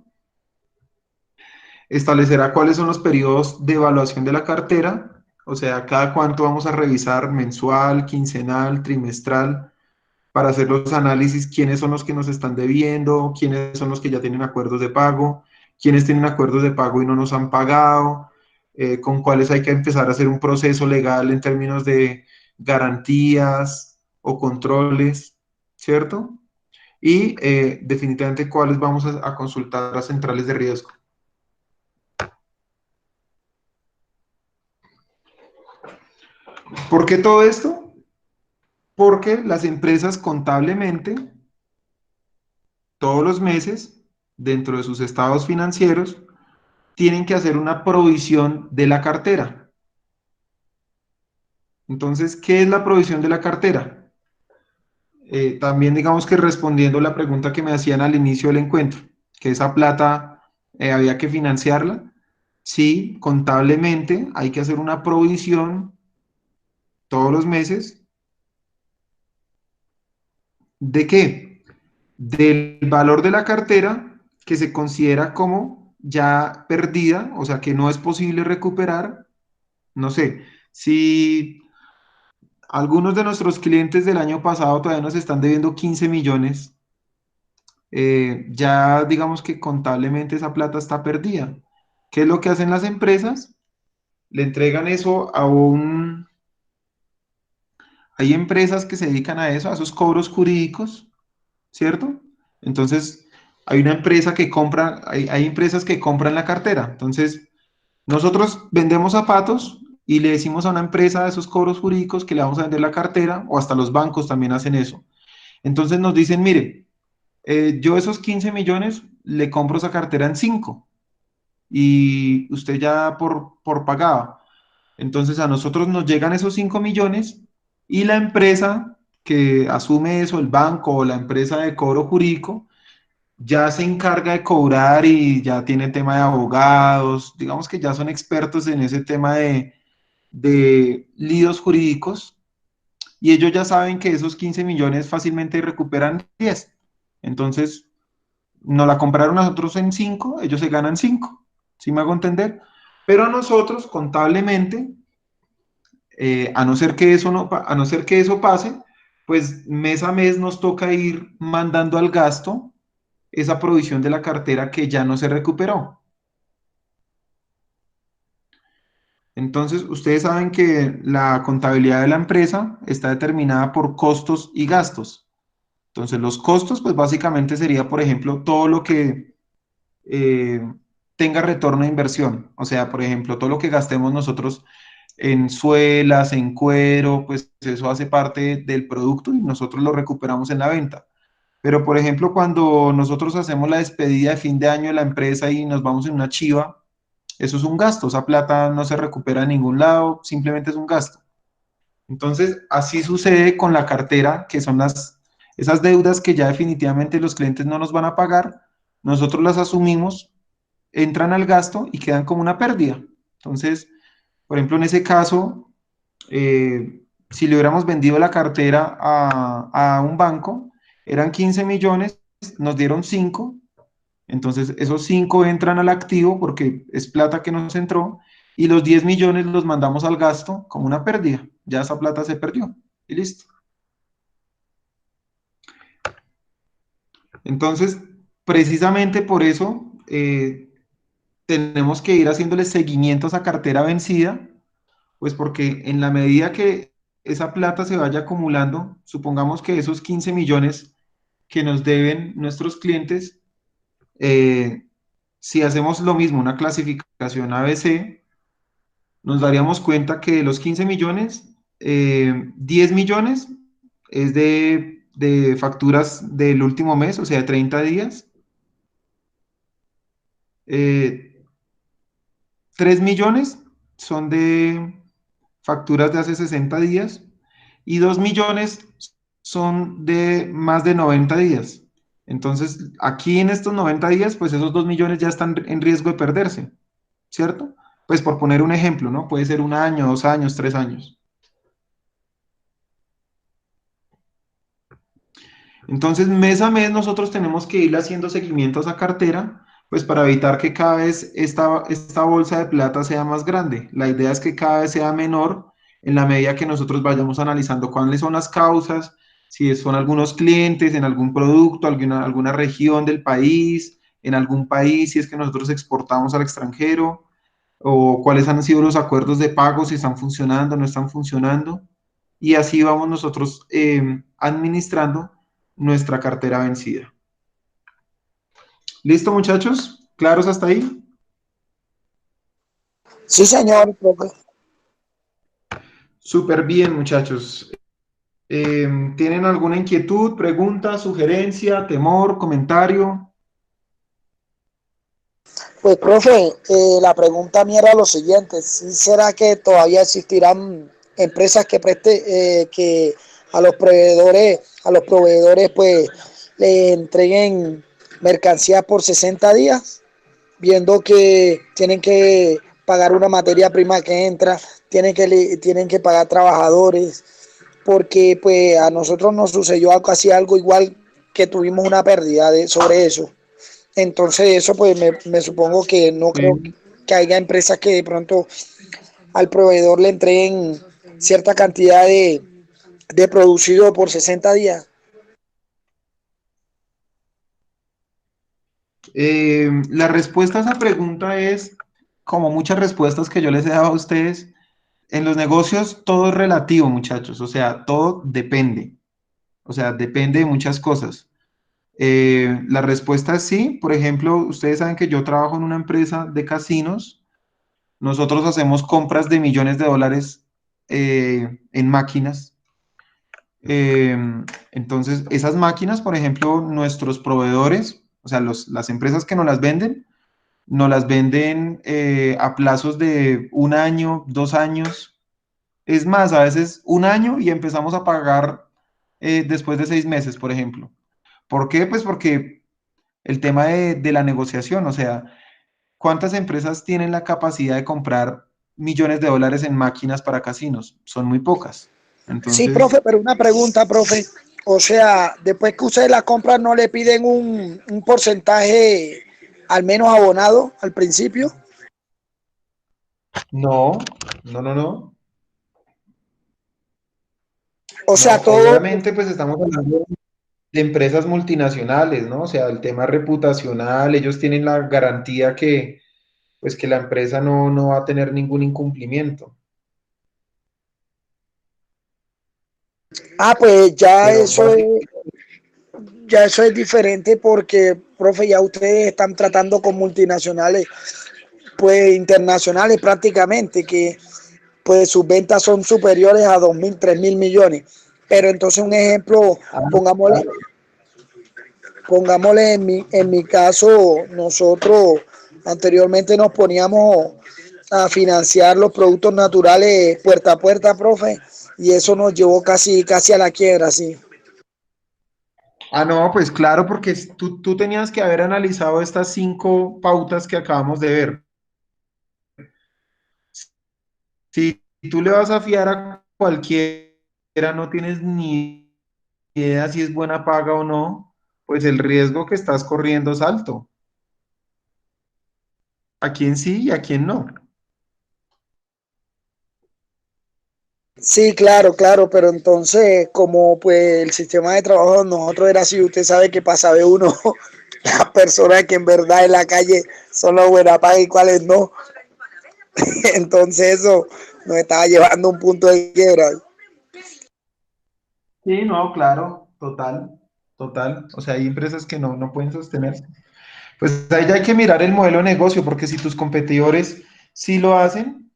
Establecerá cuáles son los periodos de evaluación de la cartera, o sea, cada cuánto vamos a revisar, mensual, quincenal, trimestral, para hacer los análisis, quiénes son los que nos están debiendo, quiénes son los que ya tienen acuerdos de pago, quiénes tienen acuerdos de pago y no nos han pagado, con cuáles hay que empezar a hacer un proceso legal en términos de garantías o controles, ¿cierto? Y definitivamente cuáles vamos a consultar a centrales de riesgo. ¿Por qué todo esto? Porque las empresas contablemente, todos los meses, dentro de sus estados financieros, tienen que hacer una provisión de la cartera. Entonces, ¿qué es la provisión de la cartera? También digamos que respondiendo la pregunta que me hacían al inicio del encuentro, que esa plata había que financiarla. Sí, contablemente hay que hacer una provisión todos los meses. ¿De qué? Del valor de la cartera que se considera como ya perdida, o sea que no es posible recuperar. No sé, si algunos de nuestros clientes del año pasado todavía nos están debiendo 15 millones, ya digamos que contablemente esa plata está perdida. ¿Qué es lo que hacen las empresas? Le entregan eso a un... Hay empresas que se dedican a eso, a esos cobros jurídicos, ¿cierto? Entonces, hay una empresa que compra, hay empresas que compran la cartera. Entonces, nosotros vendemos zapatos y le decimos a una empresa de esos cobros jurídicos que le vamos a vender la cartera, o hasta los bancos también hacen eso. Entonces nos dicen, mire, yo esos 15 millones le compro esa cartera en 5 y usted ya por pagaba. Entonces a nosotros nos llegan esos 5 millones y la empresa que asume eso, el banco o la empresa de cobro jurídico, ya se encarga de cobrar y ya tiene tema de abogados, digamos que ya son expertos en ese tema de líos jurídicos y ellos ya saben que esos 15 millones fácilmente recuperan 10. Entonces, nos la compraron a nosotros en 5, ellos se ganan 5. ¿Sí me hago entender? Pero a nosotros, contablemente, a no ser que eso no, a no ser que eso pase, pues mes a mes nos toca ir mandando al gasto esa provisión de la cartera que ya no se recuperó. Entonces, ustedes saben que la contabilidad de la empresa está determinada por costos y gastos. Entonces, los costos, pues básicamente sería, por ejemplo, todo lo que tenga retorno de inversión. O sea, por ejemplo, todo lo que gastemos nosotros en suelas, en cuero, pues eso hace parte del producto y nosotros lo recuperamos en la venta. Pero, por ejemplo, cuando nosotros hacemos la despedida de fin de año de la empresa y nos vamos en una chiva, eso es un gasto, esa plata no se recupera en ningún lado, simplemente es un gasto. Entonces, así sucede con la cartera, que son esas deudas que ya definitivamente los clientes no nos van a pagar, nosotros las asumimos, entran al gasto y quedan como una pérdida. Entonces, por ejemplo, en ese caso, si le hubiéramos vendido la cartera a un banco, eran 15 millones, nos dieron 5, entonces esos 5 entran al activo porque es plata que nos entró y los 10 millones los mandamos al gasto como una pérdida. Ya esa plata se perdió y listo. Entonces, precisamente por eso tenemos que ir haciéndole seguimiento a esa cartera vencida, pues porque en la medida que esa plata se vaya acumulando, supongamos que esos 15 millones que nos deben nuestros clientes, eh, si hacemos lo mismo, una clasificación ABC, nos daríamos cuenta que de los 15 millones, 10 millones es de facturas del último mes, o sea, de 30 días. 3 millones son de facturas de hace 60 días y 2 millones son de más de 90 días. Entonces, aquí en estos 90 días, pues esos 2 millones ya están en riesgo de perderse, ¿cierto? Pues por poner un ejemplo, ¿no? Puede ser 1 año, 2 años, 3 años. Entonces, mes a mes nosotros tenemos que ir haciendo seguimiento a esa cartera, pues para evitar que cada vez esta bolsa de plata sea más grande. La idea es que cada vez sea menor en la medida que nosotros vayamos analizando cuáles son las causas, si son algunos clientes en algún producto, alguna región del país, en algún país, si es que nosotros exportamos al extranjero, o cuáles han sido los acuerdos de pago, si están funcionando, no están funcionando. Y así vamos nosotros administrando nuestra cartera vencida. ¿Listo, muchachos? ¿Claros hasta ahí? Sí, señor, profe. Súper bien, muchachos. ¿Tienen alguna inquietud, pregunta, sugerencia, temor, comentario? Pues, profe, la pregunta mía era lo siguiente: ¿sí será que todavía existirán empresas que que a los proveedores, pues, le entreguen mercancía por 60 días, viendo que tienen que pagar una materia prima que entra, tienen que pagar trabajadores, porque pues a nosotros nos sucedió casi algo igual, que tuvimos una pérdida sobre eso? Entonces eso pues me supongo que no creo Sí. que haya empresas que de pronto al proveedor le entreguen cierta cantidad de producido por 60 días. La respuesta a esa pregunta es, como muchas respuestas que yo les he dado a ustedes, en los negocios todo es relativo, muchachos, o sea, todo depende, o sea, depende de muchas cosas. La respuesta es sí. Por ejemplo, ustedes saben que yo trabajo en una empresa de casinos. Nosotros hacemos compras de millones de dólares en máquinas. Eh, entonces, esas máquinas, por ejemplo, nuestros proveedores, o sea, las empresas que nos las venden a plazos de 1 año, 2 años. Es más, a veces 1 año y empezamos a pagar después de 6 meses, por ejemplo. ¿Por qué? Pues porque el tema de la negociación, o sea, ¿cuántas empresas tienen la capacidad de comprar millones de dólares en máquinas para casinos? Son muy pocas. Sí, Entonces, profe, pero una pregunta, profe. O sea, después que ustedes la compran, ¿no le piden un porcentaje al menos abonado al principio? no, no, no, no. O No, sea, todo. obviamente pues estamos hablando de empresas multinacionales, ¿no? O sea, el tema reputacional, ellos tienen la garantía que pues que la empresa no va a tener ningún incumplimiento. Ah, pues ya Pero eso es, básicamente, ya eso es diferente, porque, profe, ya ustedes están tratando con multinacionales, pues internacionales prácticamente, que pues sus ventas son superiores a 2.000, 3.000 millones. Pero entonces un ejemplo, pongámosle, claro. pongámosle en mi caso, nosotros anteriormente nos poníamos a financiar los productos naturales puerta a puerta, profe, y eso nos llevó casi a la quiebra, sí. Ah, no, pues claro, porque tú tenías que haber analizado estas 5 pautas que acabamos de ver. Si tú le vas a fiar a cualquiera, no tienes ni idea si es buena paga o no, pues el riesgo que estás corriendo es alto. A quién sí y a quién no. Sí, claro, claro, pero entonces, como pues el sistema de trabajo de nosotros era así, usted sabe que pasa de uno las personas que en verdad en la calle son los buena paga y cuáles no. Entonces eso nos estaba llevando a un punto de quiebra. Sí, no, claro, total, total. O sea, hay empresas que no pueden sostenerse. Pues ahí ya hay que mirar el modelo de negocio, porque si tus competidores sí lo hacen,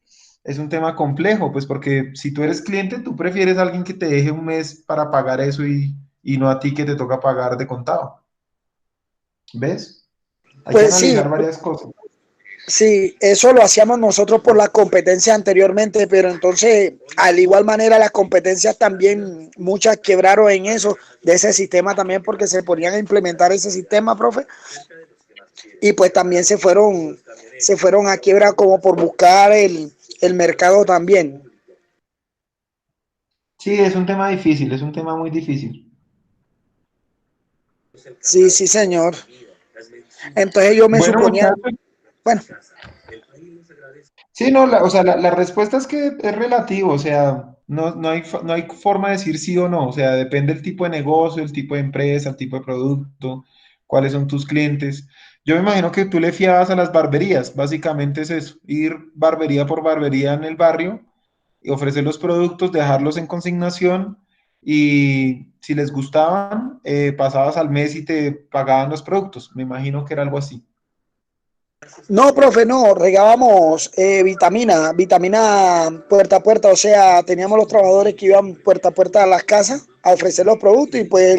es un tema complejo, pues porque si tú eres cliente, tú prefieres a alguien que te deje un mes para pagar eso y no a ti que te toca pagar de contado. ¿Ves? Hay que Pues sí, analizar varias cosas. Sí, eso lo hacíamos nosotros por la competencia anteriormente, pero entonces, al igual manera, las competencias también, muchas quebraron en eso, de ese sistema también, porque se ponían a implementar ese sistema, profe, y pues también se fueron a quiebra como por buscar el mercado también. Sí, es un tema difícil, es un tema muy difícil. Sí, sí, señor. Entonces yo me Bueno, suponía, muchachos, bueno, sí, no, o sea, la respuesta es que es relativo, o sea, no hay forma de decir sí o no, o sea, depende del tipo de negocio, el tipo de empresa, el tipo de producto, cuáles son tus clientes. Yo me imagino que tú le fiabas a las barberías, básicamente es eso, ir barbería por barbería en el barrio y ofrecer los productos, dejarlos en consignación y si les gustaban, pasabas al mes y te pagaban los productos. Me imagino que era algo así. no, profe, no, regábamos vitamina puerta a puerta, o sea, teníamos los trabajadores que iban puerta a puerta a las casas a ofrecer los productos y pues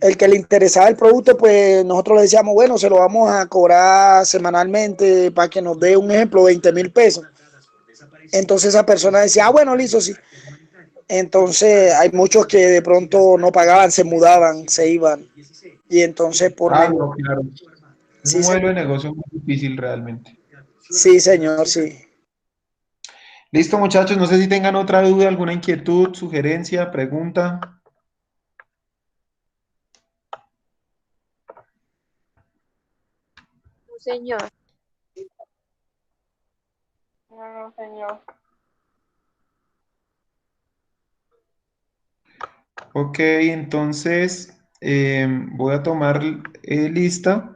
el que le interesaba el producto, pues nosotros le decíamos, bueno, se lo vamos a cobrar semanalmente para que nos dé un ejemplo, 20.000 pesos. Entonces esa persona decía, ah, bueno, listo, sí. Entonces hay muchos que de pronto no pagaban, se mudaban, se iban. Y entonces por Ah, medio, no, claro. Es un sí, modelo de negocio muy difícil realmente. sí, señor, sí. Listo, muchachos, no sé si tengan otra duda, alguna inquietud, sugerencia, pregunta. No, señor. No, señor. Ok, entonces voy a tomar lista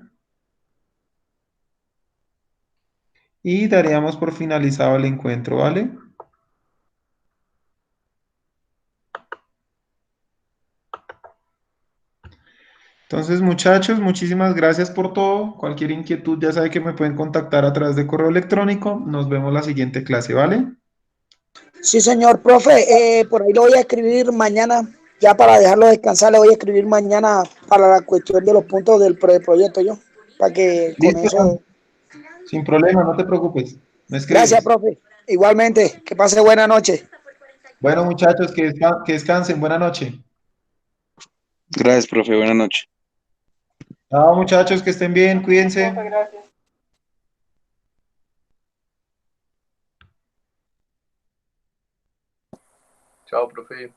y daríamos por finalizado el encuentro, ¿vale? Entonces, muchachos, muchísimas gracias por todo. Cualquier inquietud ya sabe que me pueden contactar a través de correo electrónico. Nos vemos la siguiente clase, ¿vale? Sí, señor profe, por ahí lo voy a escribir mañana, ya para dejarlo descansar, le voy a escribir mañana para la cuestión de los puntos del proyecto yo, para que con Listo, eso. sin problema, no te preocupes. Me Gracias, escribes. profe. Igualmente, que pase buena noche. Bueno, muchachos, que descansen. Buena noche. Gracias, profe. Buenas noches. Chao, muchachos, que estén bien, No, cuídense. profe, gracias. Chao, profe.